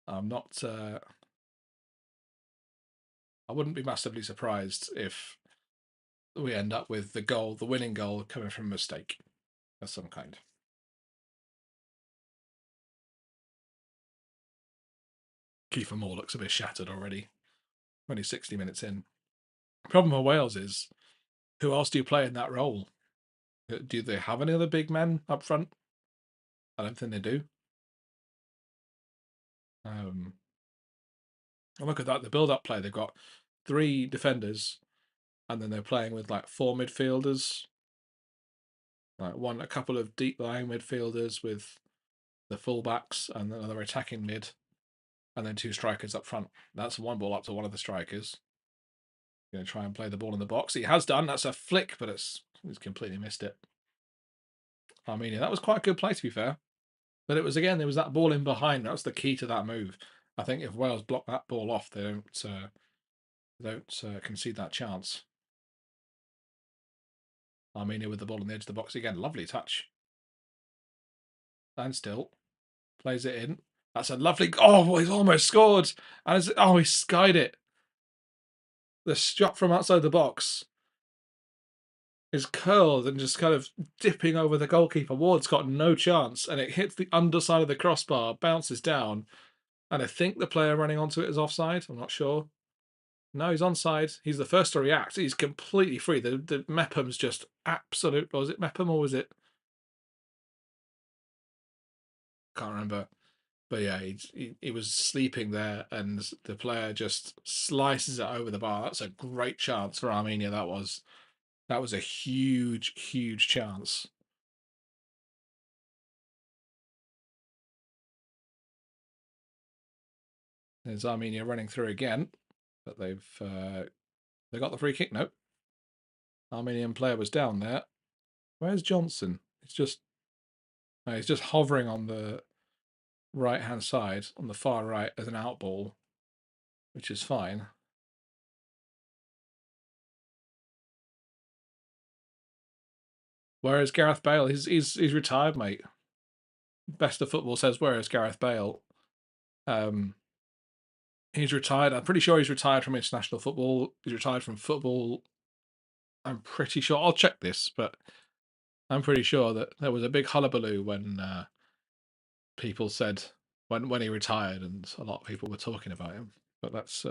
I'm not. I wouldn't be massively surprised if we end up with the winning goal, coming from a mistake. of some kind. Kiefer Moore looks a bit shattered already. Only 60 minutes in. The problem for Wales is, who else do you play in that role? Do they have any other big men up front? I don't think they do. And look at that, the build-up play. They've got 3 defenders, and then they're playing with like 4 midfielders, like a couple of deep lying midfielders with the fullbacks, and another attacking mid, and then 2 strikers up front. That's one ball up to one of the strikers. Going to try and play the ball in the box. He has done. That's a flick, but he's completely missed it. Armenia. That was quite a good play, to be fair. But it was, again, there was that ball in behind. That was the key to that move. I think if Wales block that ball off, they don't concede that chance. Armenia with the ball on the edge of the box again. Lovely touch. Stand still. Plays it in. That's a lovely... Oh, he's almost scored. And he skied it. The shot from outside the box is curled and just kind of dipping over the goalkeeper. Ward's got no chance, and it hits the underside of the crossbar, bounces down, and I think the player running onto it is offside. I'm not sure. No, he's onside. He's the first to react. He's completely free. The Mepham's just absolute... Was it Mepham or was it... Can't remember. But yeah, he was sleeping there, and the player just slices it over the bar. That's a great chance for Armenia, that was. That was a huge, huge chance. There's Armenia running through again, but they got the free kick. Nope. Armenian player was down there. Where's Johnson? He's just hovering on the right-hand side, on the far right, as an out ball, which is fine. Whereas Gareth Bale, he's retired, mate. Best of Football says, where is Gareth Bale? He's retired. I'm pretty sure he's retired from international football. He's retired from football. I'm pretty sure. I'll check this, but I'm pretty sure that there was a big hullabaloo when people said when he retired, and a lot of people were talking about him. But that's,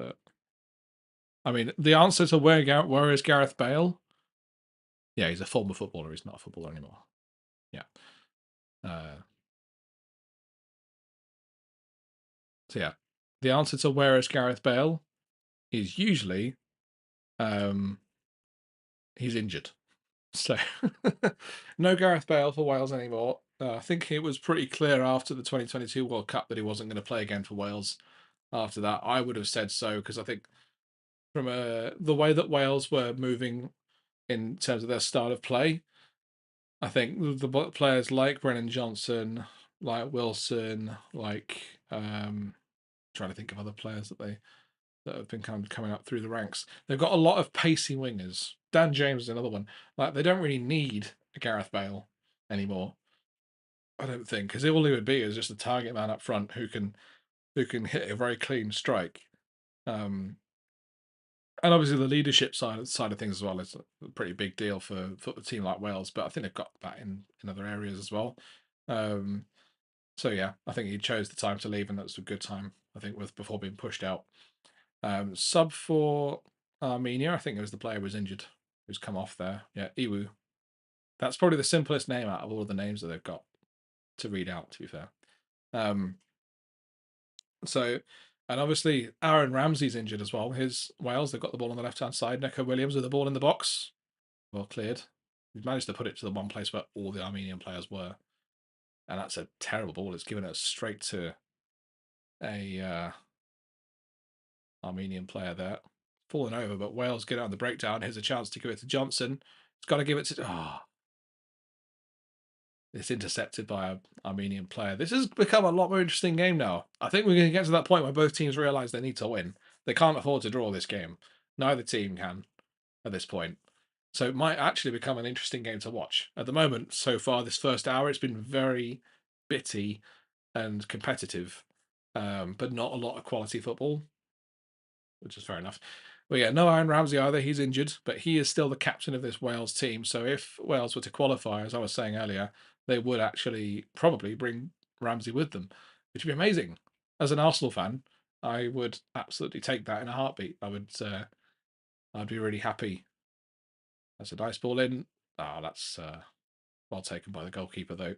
I mean, the answer to where is Gareth Bale? Yeah, he's a former footballer. He's not a footballer anymore. Yeah. So yeah, the answer to where is Gareth Bale is usually he's injured. So no Gareth Bale for Wales anymore. I think it was pretty clear after the 2022 World Cup that he wasn't going to play again for Wales. After that, I would have said so, because I think from the way that Wales were moving in terms of their style of play, I think the players like Brennan Johnson, like Wilson, like trying to think of other players that have been kind of coming up through the ranks. They've got a lot of pacey wingers. Dan James is another one. Like, they don't really need a Gareth Bale anymore, I don't think, because all he would be is just a target man up front who can hit a very clean strike. And obviously the leadership side of things as well is a pretty big deal for a team like Wales, but I think they've got that in other areas as well. So yeah, I think he chose the time to leave, and that's a good time, I think, before being pushed out. Sub for Armenia, I think it was the player who was injured, who's come off there. Yeah, Iwu. That's probably the simplest name out of all of the names that they've got to read out, to be fair. So, and obviously Aaron Ramsey's injured as well. His Wales, they've got the ball on the left-hand side. Neco Williams with the ball in the box. Well cleared. He's managed to put it to the one place where all the Armenian players were. And that's a terrible ball. It's given it straight to a Armenian player there. Fallen over, but Wales get out of the breakdown. Here's a chance to give it to Johnson. He's got to give it to... It's intercepted by an Armenian player. This has become a lot more interesting game now. I think we're going to get to that point where both teams realise they need to win. They can't afford to draw this game. Neither team can at this point. So it might actually become an interesting game to watch. At the moment, so far, this first hour, it's been very bitty and competitive, but not a lot of quality football, which is fair enough. Well, yeah, no Aaron Ramsey either. He's injured, but he is still the captain of this Wales team. So if Wales were to qualify, as I was saying earlier, they would actually probably bring Ramsey with them, which would be amazing. As an Arsenal fan, I would absolutely take that in a heartbeat. I'd be really happy. That's a nice ball in. Ah, that's well taken by the goalkeeper though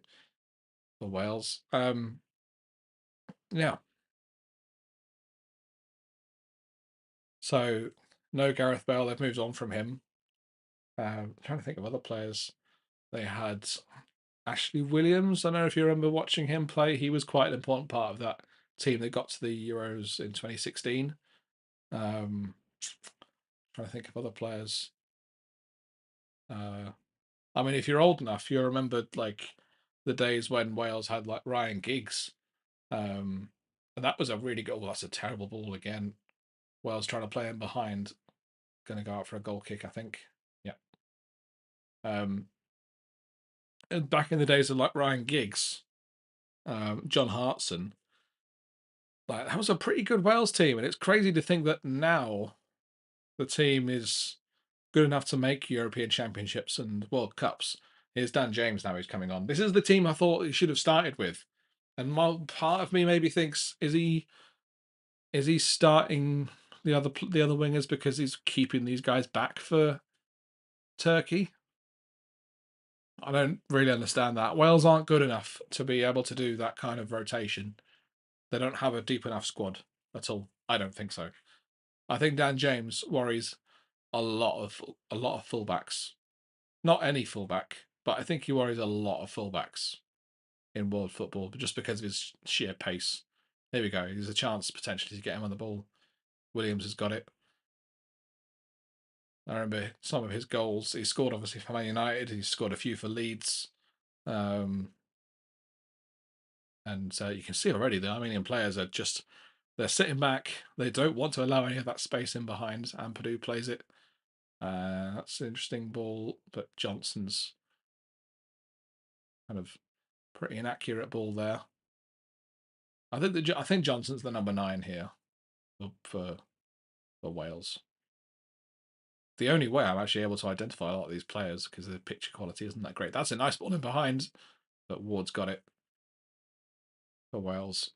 for Wales. Yeah. So no Gareth Bale. They've moved on from him. Trying to think of other players. They had Ashley Williams. I don't know if you remember watching him play. He was quite an important part of that team that got to the Euros in 2016. Trying to think of other players. I mean, if you're old enough, you remember like the days when Wales had like Ryan Giggs. And that was a really good. Well, that's a terrible ball again. Wales trying to play him behind. Going to go out for a goal kick, I think. Yeah. Um, and back in the days of like Ryan Giggs, John Hartson, like that was a pretty good Wales team, and it's crazy to think that now the team is good enough to make European Championships and World Cups. Here's Dan James now. He's coming on. This is the team I thought he should have started with, and part of me maybe thinks is he starting the other wingers because he's keeping these guys back for Turkey? I don't really understand that. Wales aren't good enough to be able to do that kind of rotation. They don't have a deep enough squad at all. I don't think so. I think Dan James worries a lot of fullbacks. Not any fullback, but I think he worries a lot of fullbacks in world football just because of his sheer pace. There we go. There's a chance potentially to get him on the ball. Williams has got it. I remember some of his goals. He scored obviously for Man United. He scored a few for Leeds. Um, and you can see already the Armenian players are just they're sitting back. They don't want to allow any of that space in behind. Ampadu plays it. That's an interesting ball, but Johnson's kind of pretty inaccurate ball there. I think Johnson's the number 9 here for Wales. The only way I'm actually able to identify a lot of these players because the picture quality isn't that great. That's a nice ball in behind, but Ward's got it for Wales.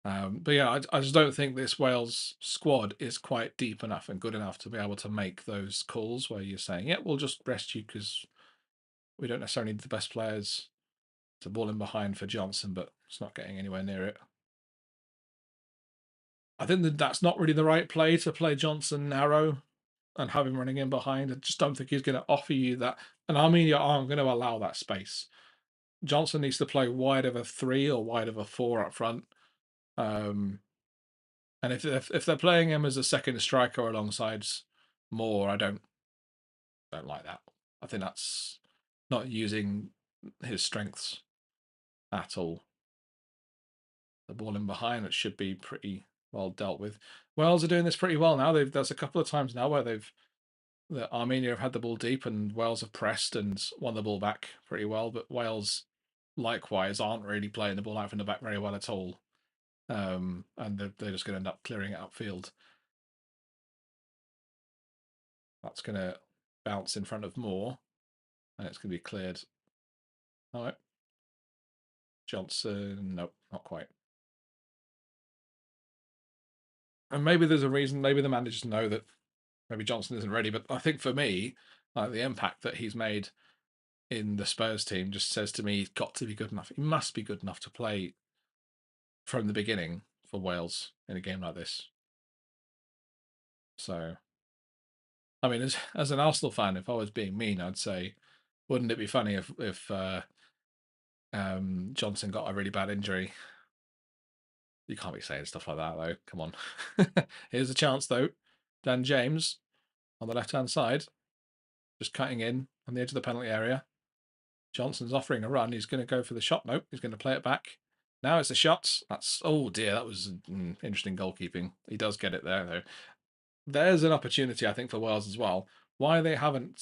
But yeah, I just don't think this Wales squad is quite deep enough and good enough to be able to make those calls where you're saying, yeah, we'll just rest you because we don't necessarily need the best players. It's a ball in behind for Johnson, but it's not getting anywhere near it. I think that's not really the right play to play Johnson narrow and have him running in behind. I just don't think he's going to offer you that. And Armenia aren't going to allow that space. Johnson needs to play wide of a 3 or wide of a 4 up front. And if they're playing him as a second striker alongside Moore, I don't like that. I think that's not using his strengths at all. The ball in behind, it should be pretty well dealt with. Wales are doing this pretty well now. There's a couple of times now where Armenia have had the ball deep and Wales have pressed and won the ball back pretty well, but Wales likewise aren't really playing the ball out from the back very well at all. And they're just going to end up clearing it upfield. That's going to bounce in front of Moore, and it's going to be cleared. All right. Johnson, nope, not quite. And maybe there's a reason, maybe the managers know that maybe Johnson isn't ready, but I think for me, like the impact that he's made in the Spurs team just says to me he's got to be good enough. He must be good enough to play from the beginning for Wales in a game like this. So, I mean, as an Arsenal fan, if I was being mean, I'd say, wouldn't it be funny if Johnson got a really bad injury? You can't be saying stuff like that, though. Come on. Here's a chance, though. Dan James on the left-hand side, just cutting in on the edge of the penalty area. Johnson's offering a run. He's going to go for the shot. Nope, he's going to play it back. Now it's a shot. That's, oh dear, that was interesting goalkeeping. He does get it there, though. There's an opportunity, I think, for Wales as well. Why they haven't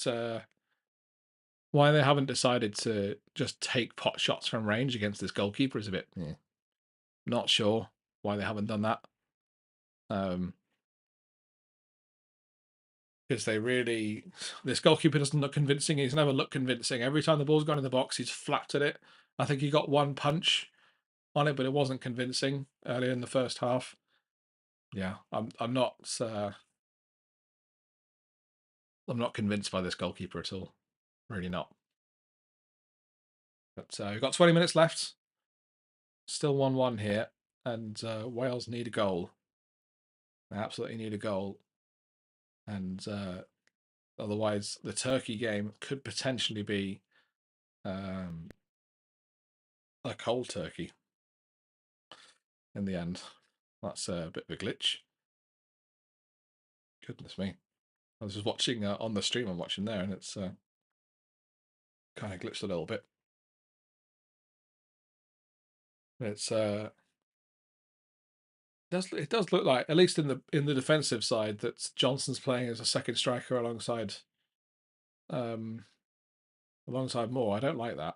decided to just take pot shots from range against this goalkeeper is a bit not sure why they haven't done that. Because this goalkeeper doesn't look convincing. He's never looked convincing. Every time the ball's gone in the box, he's flapped at it. I think he got one punch on it, but it wasn't convincing earlier in the first half. Yeah, I'm not convinced by this goalkeeper at all. Really not. But we've got 20 minutes left. Still 1-1 here, and Wales need a goal. They absolutely need a goal, and otherwise the Turkey game could potentially be a cold turkey in the end. That's a bit of a glitch. Goodness me. I was just watching on the stream I'm watching there, and it's kind of glitched a little bit. It's it does look like, at least in the defensive side, that Johnson's playing as a second striker alongside Moore. I don't like that.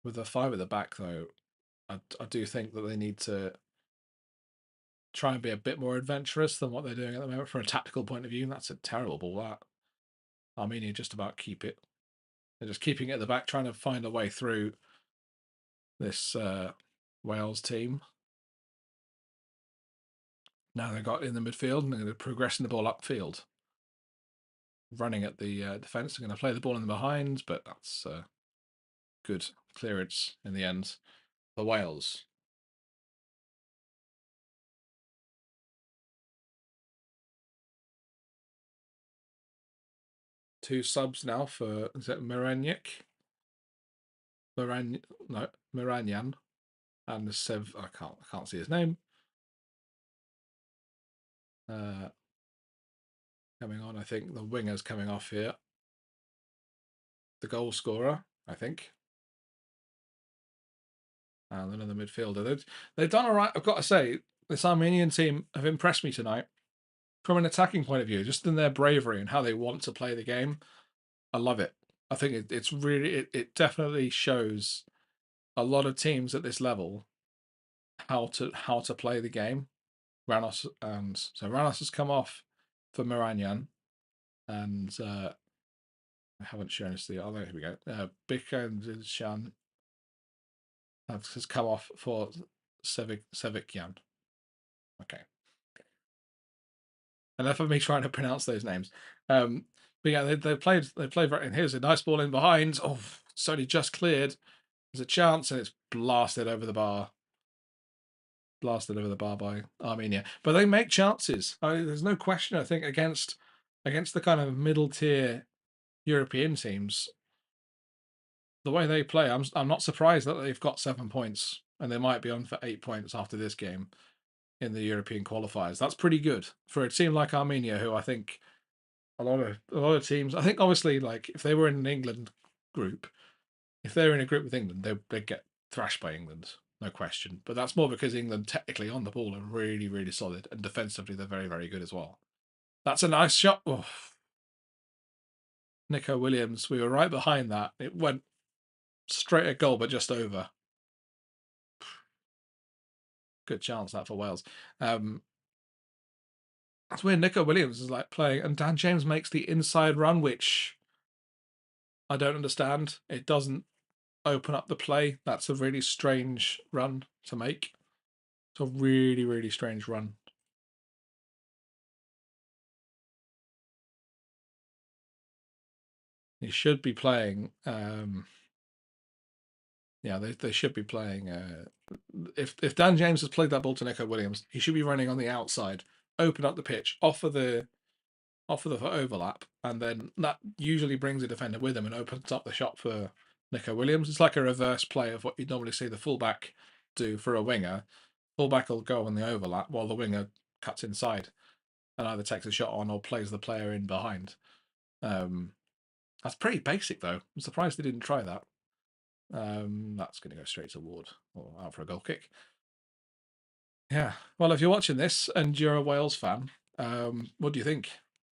With the 5 at the back, though, I do think that they need to try and be a bit more adventurous than what they're doing at the moment from a tactical point of view. And that's a terrible ball, that. Armenia just about keep it. They're just keeping it at the back, trying to find a way through this Wales team. Now they've got in the midfield and they're progressing the ball upfield. Running at the defence. They're going to play the ball in the behind, but that's good clearance in the end for Wales. Two subs now for, is it Miranyan? Miranyan. And the Sev, I can't see his name. Coming on, I think the winger's coming off here. The goal scorer, I think. And another midfielder. They've done all right. I've got to say, this Armenian team have impressed me tonight from an attacking point of view, just in their bravery and how they want to play the game. I love it. I think it's really, it definitely shows a lot of teams at this level how to play the game. Ranos has come off for Miranyan, and I haven't shown us the other. Here we go. Bika and Shan has come off for Sevikyan. Okay. Enough of me trying to pronounce those names. But yeah, they played very. And here's a nice ball in behind. Oh, it's only just cleared. There's a chance, and it's blasted over the bar. Blasted over the bar by Armenia. But they make chances. There's no question. I think against the kind of middle tier European teams, the way they play, I'm not surprised that they've got 7 points, and they might be on for 8 points after this game in the European qualifiers. That's pretty good for a team like Armenia, who I think a lot of teams. I think obviously, like if they were in an England group, if they were in a group with England, they'd get thrashed by England, no question. But that's more because England technically on the ball are really, really solid, and defensively they're very, very good as well. That's a nice shot. Oh. Nico Williams, we were right behind that. It went straight at goal, but just over. Good chance that for Wales. That's weird. Nico Williams is like playing, and Dan James makes the inside run, which I don't understand. It doesn't open up the play. That's a really strange run to make. It's a really, really strange run. He should be playing. Yeah, they should be playing. If Dan James has played that ball to Nico Williams, he should be running on the outside, open up the pitch, offer the overlap, and then that usually brings a defender with him and opens up the shot for Nico Williams. It's like a reverse play of what you'd normally see the fullback do for a winger. Fullback will go on the overlap while the winger cuts inside and either takes a shot on or plays the player in behind. That's pretty basic, though. I'm surprised they didn't try that. That's going to go straight to Ward or out for a goal kick. Yeah. Well, if you're watching this and you're a Wales fan, what do you think?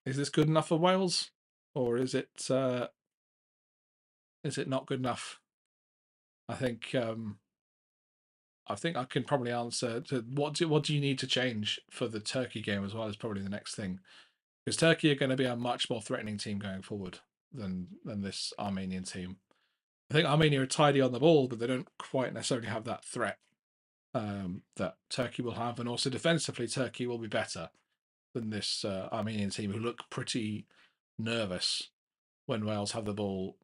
Is this good enough for Wales, or is it not good enough? I think I think I can probably answer to what do you need to change for the Turkey game as well is probably the next thing, because Turkey are going to be a much more threatening team going forward than this Armenian team. I think Armenia are tidy on the ball, but they don't quite necessarily have that threat that Turkey will have, and also defensively, Turkey will be better than this Armenian team, who look pretty nervous when Wales have the ball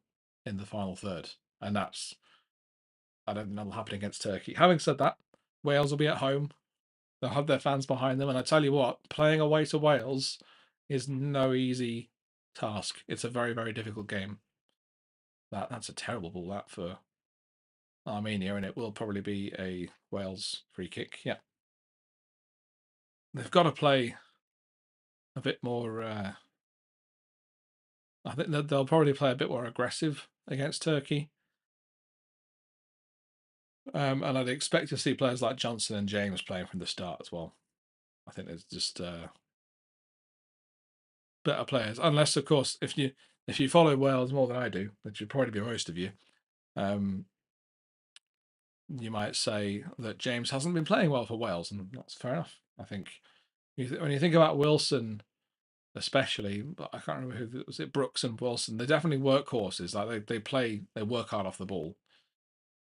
in the final third, and I don't think that'll happen against Turkey. Having said that, Wales will be at home. They'll have their fans behind them, and I tell you what, playing away to Wales is no easy task. It's a very, very difficult game. That's a terrible ball that for Armenia, and it will probably be a Wales free kick. Yeah, they've got to play a bit more. I think that they'll probably play a bit more aggressive against Turkey. And I'd expect to see players like Johnson and James playing from the start as well. I think there's just better players, unless of course if you follow Wales more than I do, which would probably be most of you, you might say that James hasn't been playing well for Wales, and that's fair enough. I think when you think about Wilson, especially, but I can't remember who was it, Brooks and Wilson. They're definitely workhorses. Like they work hard off the ball,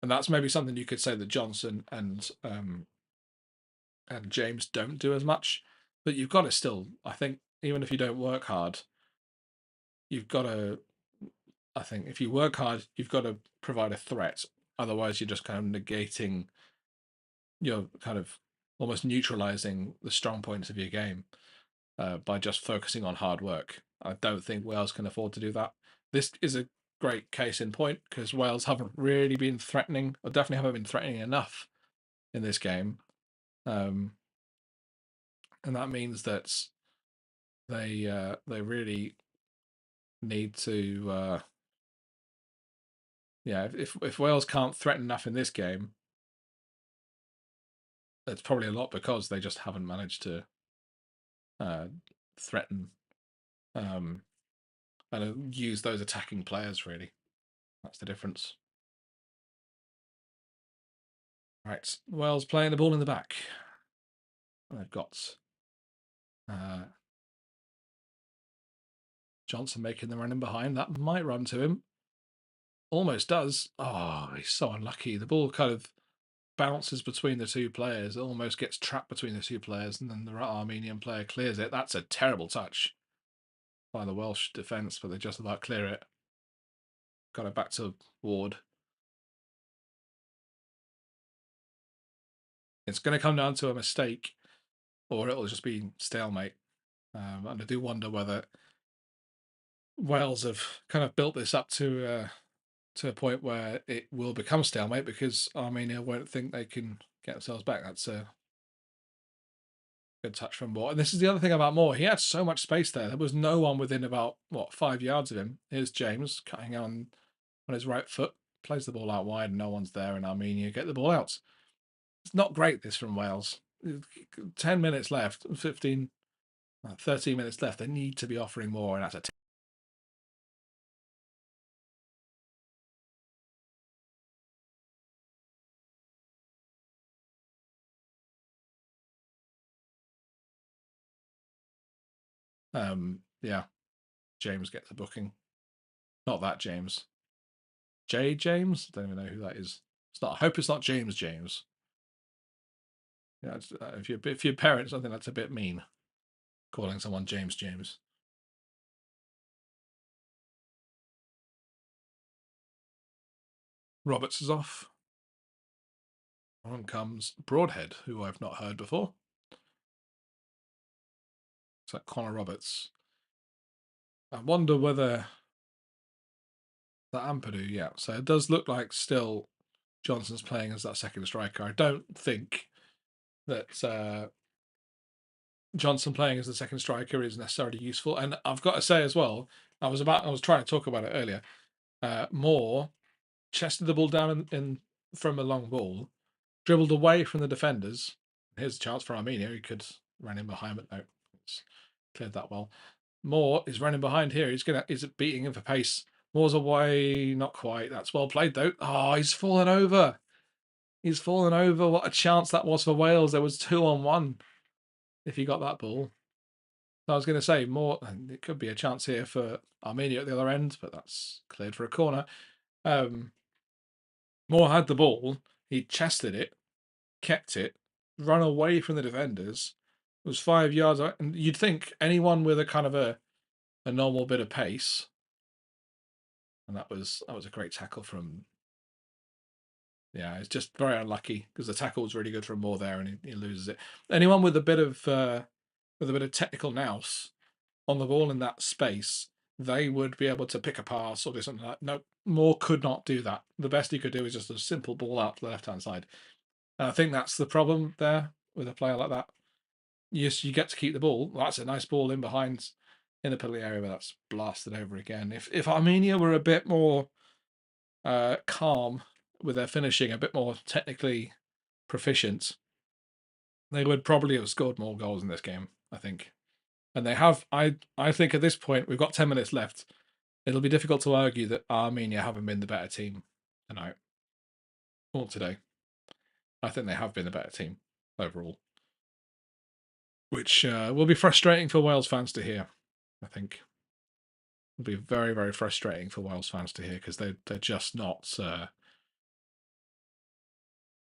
and that's maybe something you could say that Johnson and James don't do as much. But you've got to still, I think, even if you don't work hard, you've got to. I think if you work hard, you've got to provide a threat. Otherwise, you're just kind of negating. You're kind of almost neutralizing the strong points of your game by just focusing on hard work. I don't think Wales can afford to do that. This is a great case in point because Wales haven't really been threatening, or definitely haven't been threatening enough in this game. And that means that they really need to if Wales can't threaten enough in this game, it's probably a lot because they just haven't managed to threaten and use those attacking players. Really, that's the difference. Right, Wales playing the ball in the back. They've got Johnson making the run in behind. That might run to him. Almost does. Oh, he's so unlucky. The ball kind of bounces between the two players. It almost gets trapped between the two players, and then the Armenian player clears it. That's a terrible touch by the Welsh defence, but they just about clear it. Got it back to Ward. It's going to come down to a mistake, or it'll just be stalemate. And I do wonder whether Wales have kind of built this up to a point where it will become stalemate because Armenia won't think they can get themselves back. That's a good touch from Moore. And this is the other thing about Moore. He had so much space there. There was no one within about 5 yards of him. Here's James cutting on his right foot, plays the ball out wide, and no one's there, and Armenia get the ball out. It's not great, this from Wales. 10 minutes left, 13 minutes left. They need to be offering more, and that's a yeah. James gets a booking. Not that James. James? I don't even know who that is. It's not. I hope it's not James. Yeah, if your parents, I think that's a bit mean, calling someone James. Roberts is off. On comes Broadhead, who I've not heard before. It's like Connor Roberts. I wonder whether that Ampadu, yeah. So it does look like still Johnson's playing as that second striker. I don't think that Johnson playing as the second striker is necessarily useful. And I've got to say as well, I was trying to talk about it earlier. Moore chested the ball down in from a long ball, dribbled away from the defenders. Here's a chance for Armenia. He could run in behind, but no, it's cleared that well. Moore is running behind here. Is beating him for pace. Moore's away, not quite. That's well played though. Oh, he's fallen over. He's fallen over. What a chance that was for Wales. There was 2-on-1 if he got that ball. I was going to say more. It could be a chance here for Armenia at the other end, but that's cleared for a corner. Moore had the ball. He chested it, kept it, run away from the defenders. It was 5 yards, and you'd think anyone with a kind of a normal bit of pace, and that was a great tackle from. Yeah, it's just very unlucky because the tackle was really good from Moore there, and he loses it. Anyone with a bit of technical nous on the ball in that space, they would be able to pick a pass or do something like that. No, Moore could not do that. The best he could do is just a simple ball out to the left-hand side. And I think that's the problem there with a player like that. Yes, you get to keep the ball. Well, that's a nice ball in behind in the penalty area, but that's blasted over again. If Armenia were a bit more calm with their finishing, a bit more technically proficient, they would probably have scored more goals in this game, I think. And they have. I think at this point, we've got 10 minutes left. It'll be difficult to argue that Armenia haven't been the better team tonight or today. I think they have been the better team overall, which will be frustrating for Wales fans to hear. I think it'll be very, very frustrating for Wales fans to hear because they're just not.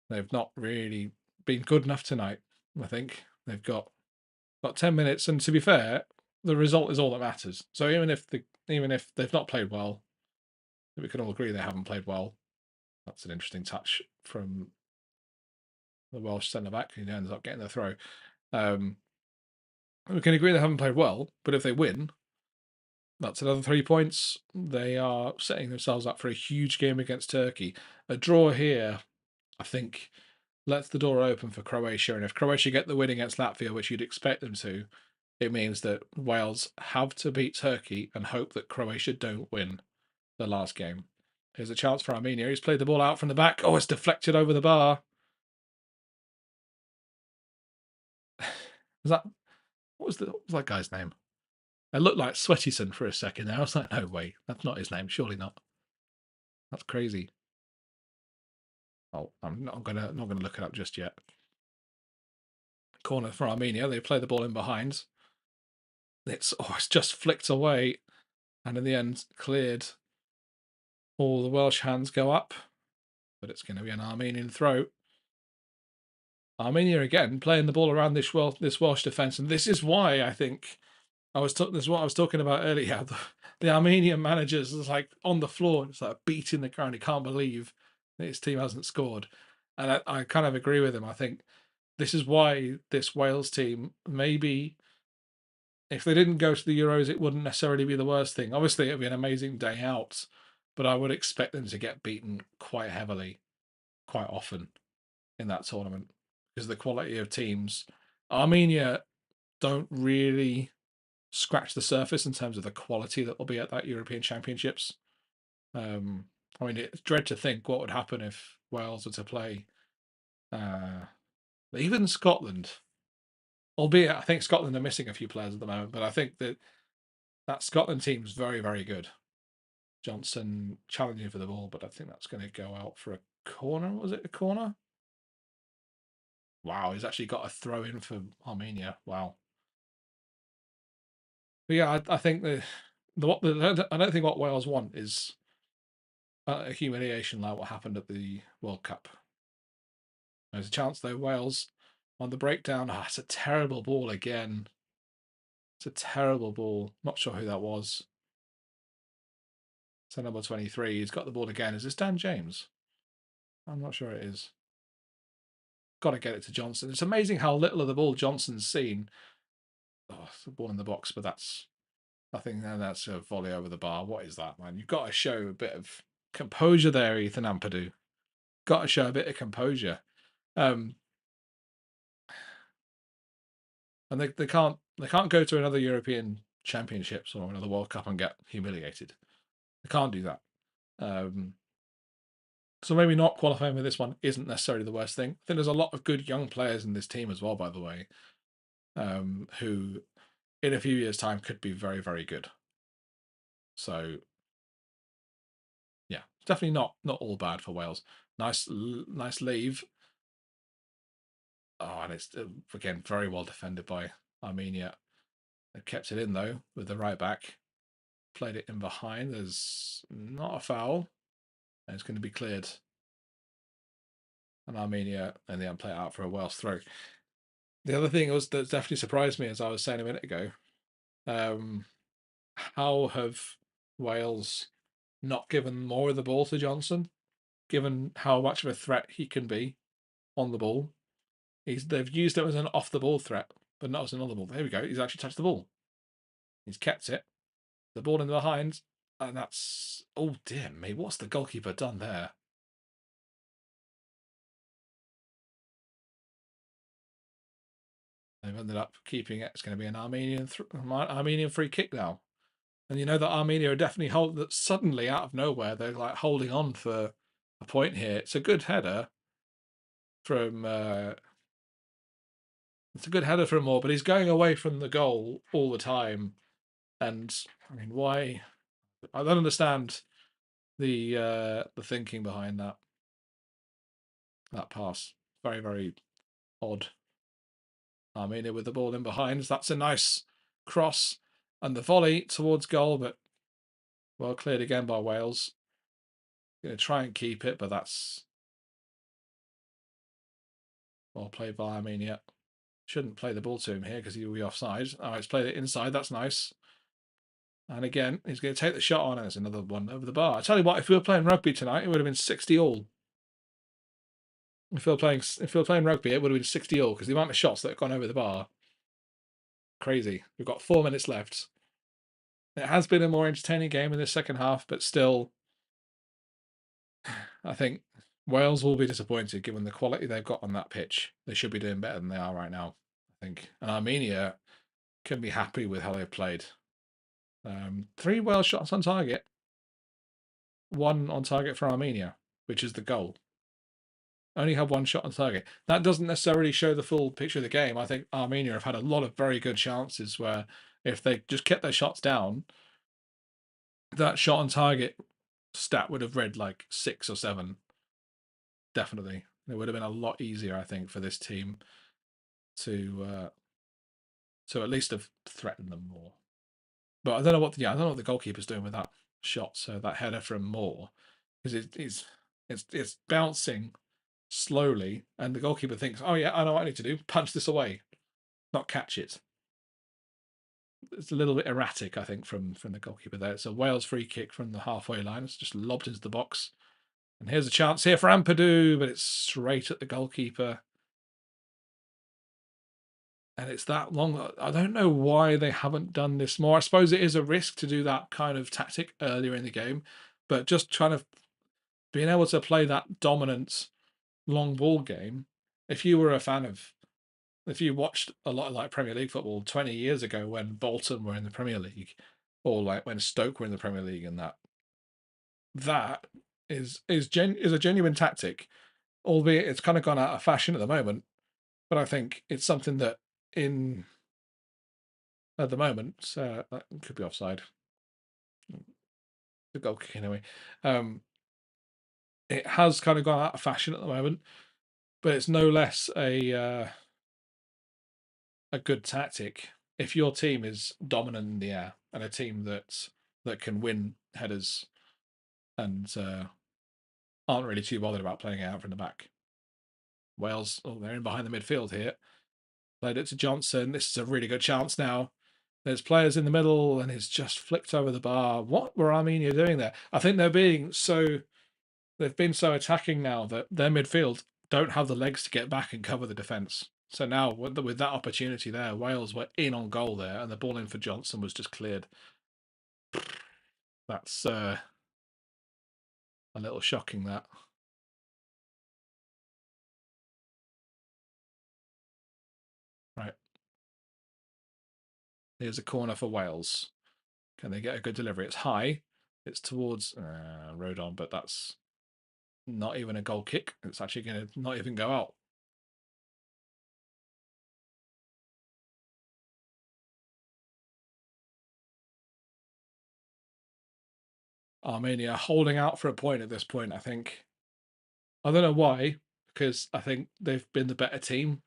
They've not really been good enough tonight. I think they've got 10 minutes, and to be fair, the result is all that matters. So even if they've not played well, we can all agree they haven't played well. That's an interesting touch from the Welsh centre back who ends up getting the throw. We can agree they haven't played well, but if they win, that's another 3 points. They are setting themselves up for a huge game against Turkey. A draw here, I think, lets the door open for Croatia. And if Croatia get the win against Latvia, which you'd expect them to, it means that Wales have to beat Turkey and hope that Croatia don't win the last game. Here's a chance for Armenia. He's played the ball out from the back. Oh, it's deflected over the bar. What was that guy's name? It looked like Sweatyson for a second there. I was like, no way, that's not his name. Surely not. That's crazy. Oh, I'm not gonna look it up just yet. Corner for Armenia. They play the ball in behind. It's just flicked away, and in the end cleared. All the Welsh hands go up, but it's going to be an Armenian throw. Armenia again playing the ball around this Welsh defence, and this is why I think this is what I was talking about earlier. The Armenian managers is like on the floor, it's like beating the ground. He can't believe that his team hasn't scored, and I kind of agree with him. I think this is why this Wales team, maybe if they didn't go to the Euros, it wouldn't necessarily be the worst thing. Obviously, it would be an amazing day out, but I would expect them to get beaten quite heavily, quite often in that tournament because the quality of teams. Armenia don't really scratch the surface in terms of the quality that will be at that European Championships. I mean, it's dread to think what would happen if Wales were to play even Scotland. Albeit, I think Scotland are missing a few players at the moment, but I think that Scotland team is very, very good. Johnson challenging for the ball, but I think that's going to go out for a corner. Was it a corner? Wow, he's actually got a throw in for Armenia. Wow. But yeah, I think I don't think what Wales want is a humiliation like what happened at the World Cup. There's a chance though. Wales on the breakdown. It's a terrible ball again. It's a terrible ball. Not sure who that was. So number 23. He's got the ball again. Is this Dan James? I'm not sure it is. Got to get it to Johnson. It's amazing how little of the ball Johnson's seen. Oh, it's a ball in the box, but that's nothing. Then that's a volley over the bar. What is that, man? You've got to show a bit of composure there, Ethan Ampadu. Got to show a bit of composure. And they can't go to another European Championships or another World Cup and get humiliated. They can't do that. So maybe not qualifying with this one isn't necessarily the worst thing. I think there's a lot of good young players in this team as well, by the way, who in a few years' time could be very, very good. So yeah, it's definitely not all bad for Wales. Nice leave. Oh, and it's again very well defended by Armenia. They've kept it in though with the right back. Played it in behind. There's not a foul. And it's going to be cleared. And Armenia and then play it out for a Welsh throw. The other thing that definitely surprised me, as I was saying a minute ago, how have Wales not given more of the ball to Johnson, given how much of a threat he can be on the ball? They've used him as an off the ball threat, but not as an on the ball. There we go. He's actually touched the ball. He's kept it. The ball in the behind, and that's oh dear me. What's the goalkeeper done there? They've ended up keeping it. It's going to be an Armenian free kick now. And you know that Armenia are definitely that suddenly out of nowhere they're like holding on for a point here. It's a good header from it's a good header from Moore, but he's going away from the goal all the time. And I mean, why? I don't understand the thinking behind that pass. Very, very odd. Armenia with the ball in behind. That's a nice cross and the volley towards goal, but well cleared again by Wales. Going to try and keep it, but that's well played by Armenia. Shouldn't play the ball to him here because he will be offside. All right, he's played it inside. That's nice. And again, he's going to take the shot on, and there's another one over the bar. I tell you what, if we were playing rugby tonight, it would have been 60 all. If we were playing rugby, it would have been 60 all because the amount of shots that have gone over the bar, crazy. We've got 4 minutes left. It has been a more entertaining game in the second half, but still, I think Wales will be disappointed given the quality they've got on that pitch. They should be doing better than they are right now, I think. And Armenia can be happy with how they've played. 3 Wales shots on target, 1 on target for Armenia, which is the goal. Only have 1 shot on target. That doesn't necessarily show the full picture of the game. I think Armenia have had a lot of very good chances where if they just kept their shots down, that shot on target stat would have read like 6 or 7. Definitely. It would have been a lot easier, I think, for this team to at least have threatened them more. But I don't know what the goalkeeper's doing with that shot. So that header from Moore, because it's bouncing slowly, and the goalkeeper thinks, "Oh yeah, I know what I need to do: punch this away, not catch it." It's a little bit erratic, I think, from the goalkeeper there. It's a Wales free kick from the halfway line. It's just lobbed into the box, and here's a chance here for Ampadu, but it's straight at the goalkeeper. And it's that long. I don't know why they haven't done this more. I suppose it is a risk to do that kind of tactic earlier in the game, but just trying to being able to play that dominant long ball game. If you were a fan of, if you watched a lot of like Premier League football 20 years ago when Bolton were in the Premier League, or like when Stoke were in the Premier League, and that is a genuine tactic, albeit it's kind of gone out of fashion at the moment. But I think it's something that in at the moment that could be offside. The goal kick anyway. It has kind of gone out of fashion at the moment, but it's no less a good tactic if your team is dominant in the air and a team that can win headers and aren't really too bothered about playing it out from the back. Wales, they're in behind the midfield here. Played it to Johnson. This is a really good chance now. There's players in the middle, and it's just flicked over the bar. What were Armenia doing there? I think they've been so attacking now that their midfield don't have the legs to get back and cover the defence. So now, with that opportunity there, Wales were in on goal there, and the ball in for Johnson was just cleared. That's a little shocking, that. Right. Here's a corner for Wales. Can they get a good delivery? It's high. It's towards Rodon, but that's not even a goal kick. It's actually going to not even go out. Armenia holding out for a point at this point, I think. I don't know why, because I think they've been the better team.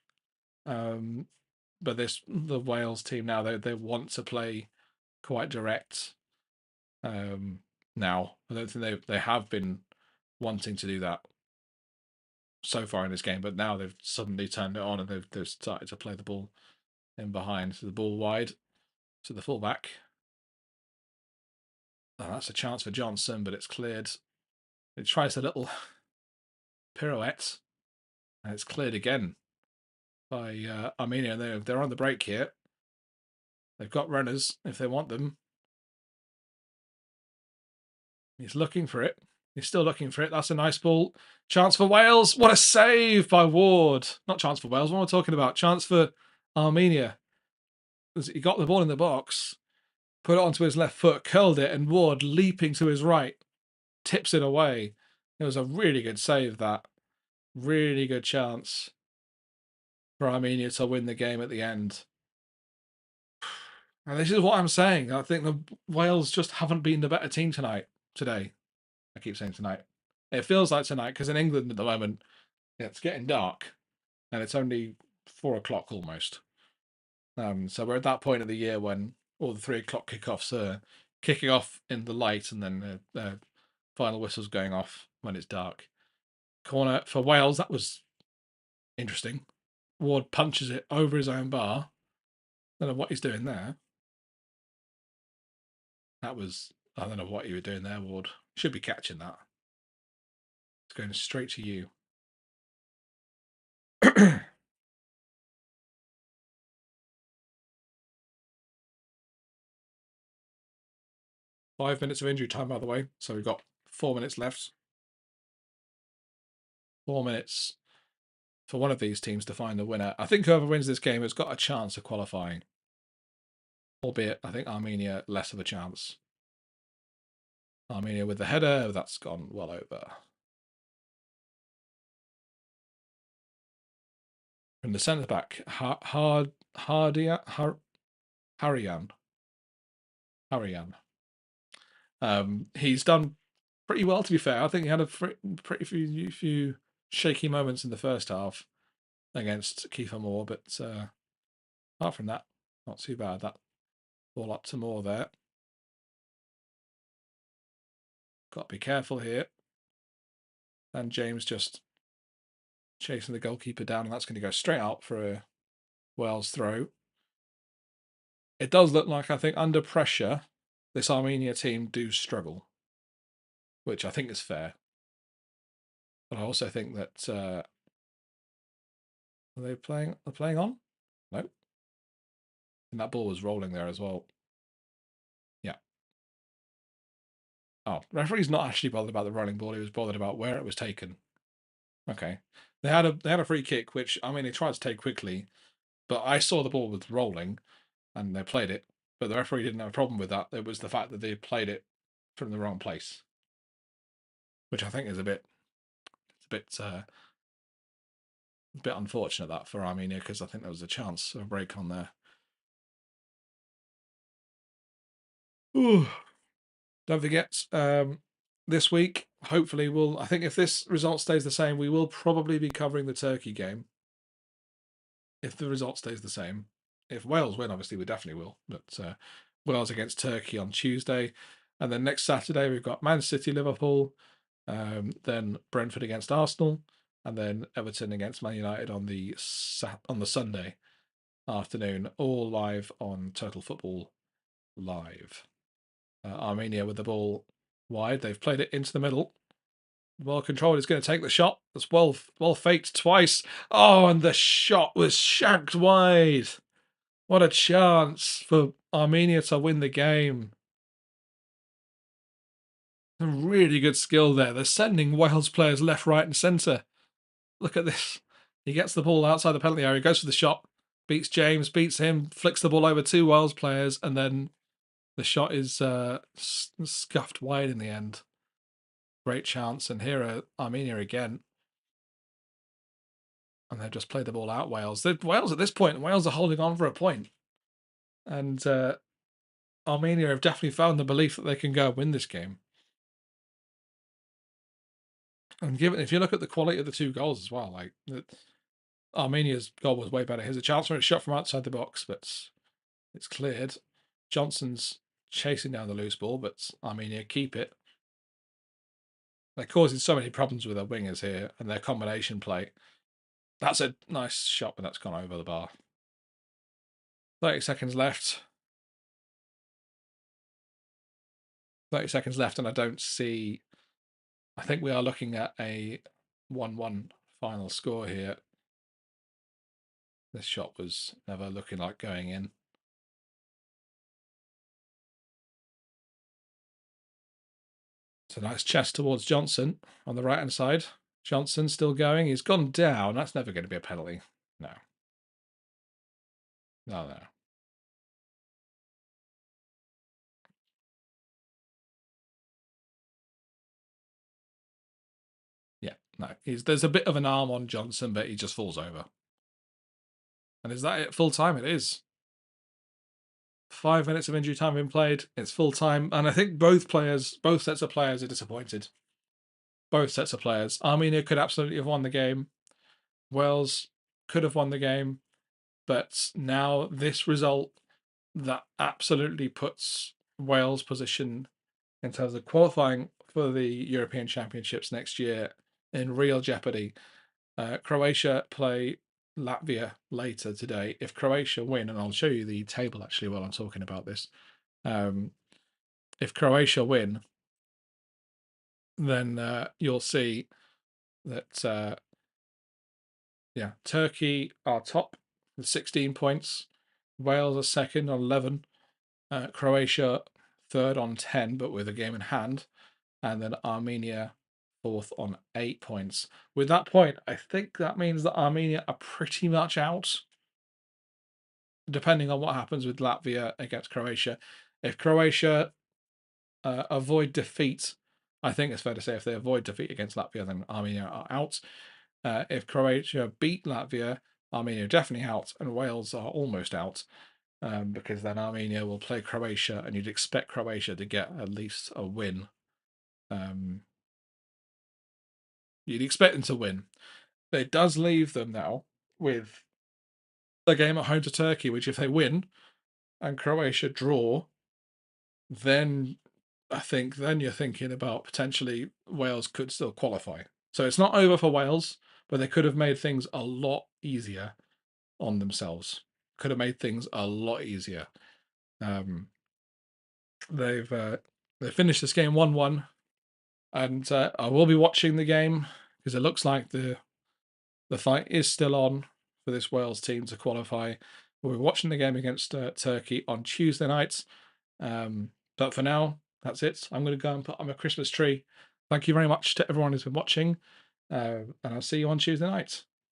But the Wales team now, they want to play quite direct. Now I don't think they have been wanting to do that so far in this game, but now they've suddenly turned it on and they've started to play the ball in behind. So the ball wide to the fullback. Oh, that's a chance for Johnson, but it's cleared. It tries a little pirouette, and it's cleared again by Armenia. They're on the break here. They've got runners if they want them. He's looking for it. He's still looking for it. That's a nice ball. Chance for Wales. What a save by Ward. Not chance for Wales. What am I talking about? Chance for Armenia. He got the ball in the box, put it onto his left foot, curled it, and Ward, leaping to his right, tips it away. It was a really good save, that. Really good chance for Armenia to win the game at the end. And this is what I'm saying. I think the Wales just haven't been the better team today. I keep saying tonight. It feels like tonight because in England at the moment, it's getting dark and it's only 4 o'clock almost. So we're at that point of the year when all the 3 o'clock kickoffs are kicking off in the light and then the final whistles going off when it's dark. Corner for Wales. That was interesting. Ward punches it over his own bar. Don't know what he's doing there. I don't know what you were doing there, Ward. Should be catching that. It's going straight to you. 5 minutes of injury time, by the way. So we've got 4 minutes left. 4 minutes for one of these teams to find the winner. I think whoever wins this game has got a chance of qualifying. Albeit, I think Armenia less of a chance. Armenia with the header, that's gone well over. From the centre back, Harian. He's done pretty well, to be fair. I think he had a pretty few shaky moments in the first half against Kiefer Moore, but apart from that, not too bad. That ball up to Moore there. Got to be careful here. And James just chasing the goalkeeper down, and that's going to go straight out for a Wales throw. It does look like, I think, under pressure, this Armenia team do struggle, which I think is fair. But I also think that are they playing on? No. And that ball was rolling there as well. Yeah. Oh, referee's not actually bothered about the rolling ball. He was bothered about where it was taken. Okay. They had a free kick, which, I mean, they tried to take quickly, but I saw the ball was rolling and they played it. But the referee didn't have a problem with that. It was the fact that they played it from the wrong place, which I think is a bit unfortunate that for Armenia, because I think there was a chance of a break on there. Ooh. Don't forget, this week, hopefully I think if this result stays the same, we will probably be covering the Turkey game. If the result stays the same. If Wales win, obviously we definitely will. But Wales against Turkey on Tuesday. And then next Saturday, we've got Man City, Liverpool, then Brentford against Arsenal, and then Everton against Man United on the Sunday afternoon, all live on Total Football Live. Armenia with the ball wide. They've played it into the middle. Well controlled. Is going to take the shot. That's well faked twice. Oh, and the shot was shanked wide. What a chance for Armenia to win the game. A really good skill there. They're sending Wales players left, right, and centre. Look at this. He gets the ball outside the penalty area, goes for the shot, beats James, beats him, flicks the ball over 2 Wales players, and then the shot is scuffed wide in the end. Great chance, and here are Armenia again. And they've just played the ball out, Wales. Wales at this point, Wales are holding on for a point. And Armenia have definitely found the belief that they can go and win this game. And if you look at the quality of the 2 goals as well, like Armenia's goal was way better. Here's a chance for a shot from outside the box, but it's cleared. Johnson's chasing down the loose ball, but Armenia keep it. They're causing so many problems with their wingers here and their combination play. That's a nice shot, but that's gone over the bar. 30 seconds left. 30 seconds left, and I don't see... I think we are looking at a 1-1 final score here. This shot was never looking like going in. It's a nice chest towards Johnson on the right-hand side. Johnson still going. He's gone down. That's never going to be a penalty. No. No, no. Yeah, no. There's a bit of an arm on Johnson, but he just falls over. And is that it? Full time? It is. 5 minutes of injury time been played. It's full time. And I think both sets of players are disappointed. Both sets of players. Armenia could absolutely have won the game. Wales could have won the game. But now this result that absolutely puts Wales' position in terms of qualifying for the European Championships next year in real jeopardy. Croatia play Latvia later today. If Croatia win, and I'll show you the table actually while I'm talking about this. If Croatia win, then you'll see that Turkey are top with 16 points. Wales are second on 11. Croatia third on 10, but with a game in hand. And then Armenia fourth on 8 points. With that point, I think that means that Armenia are pretty much out, depending on what happens with Latvia against Croatia. If Croatia avoid defeat, I think it's fair to say if they avoid defeat against Latvia, then Armenia are out. If Croatia beat Latvia, Armenia are definitely out, and Wales are almost out, because then Armenia will play Croatia, and you'd expect Croatia to get at least a win. You'd expect them to win. It does leave them now with a game at home to Turkey, which if they win and Croatia draw, then I think then you're thinking about potentially Wales could still qualify. So it's not over for Wales, but they could have made things a lot easier on themselves. Could have made things a lot easier. They've finished this game 1-1, and I will be watching the game because it looks like the fight is still on for this Wales team to qualify. We'll be watching the game against Turkey on Tuesday night. But for now, that's it. I'm going to go and put on my Christmas tree. Thank you very much to everyone who's been watching, and I'll see you on Tuesday night.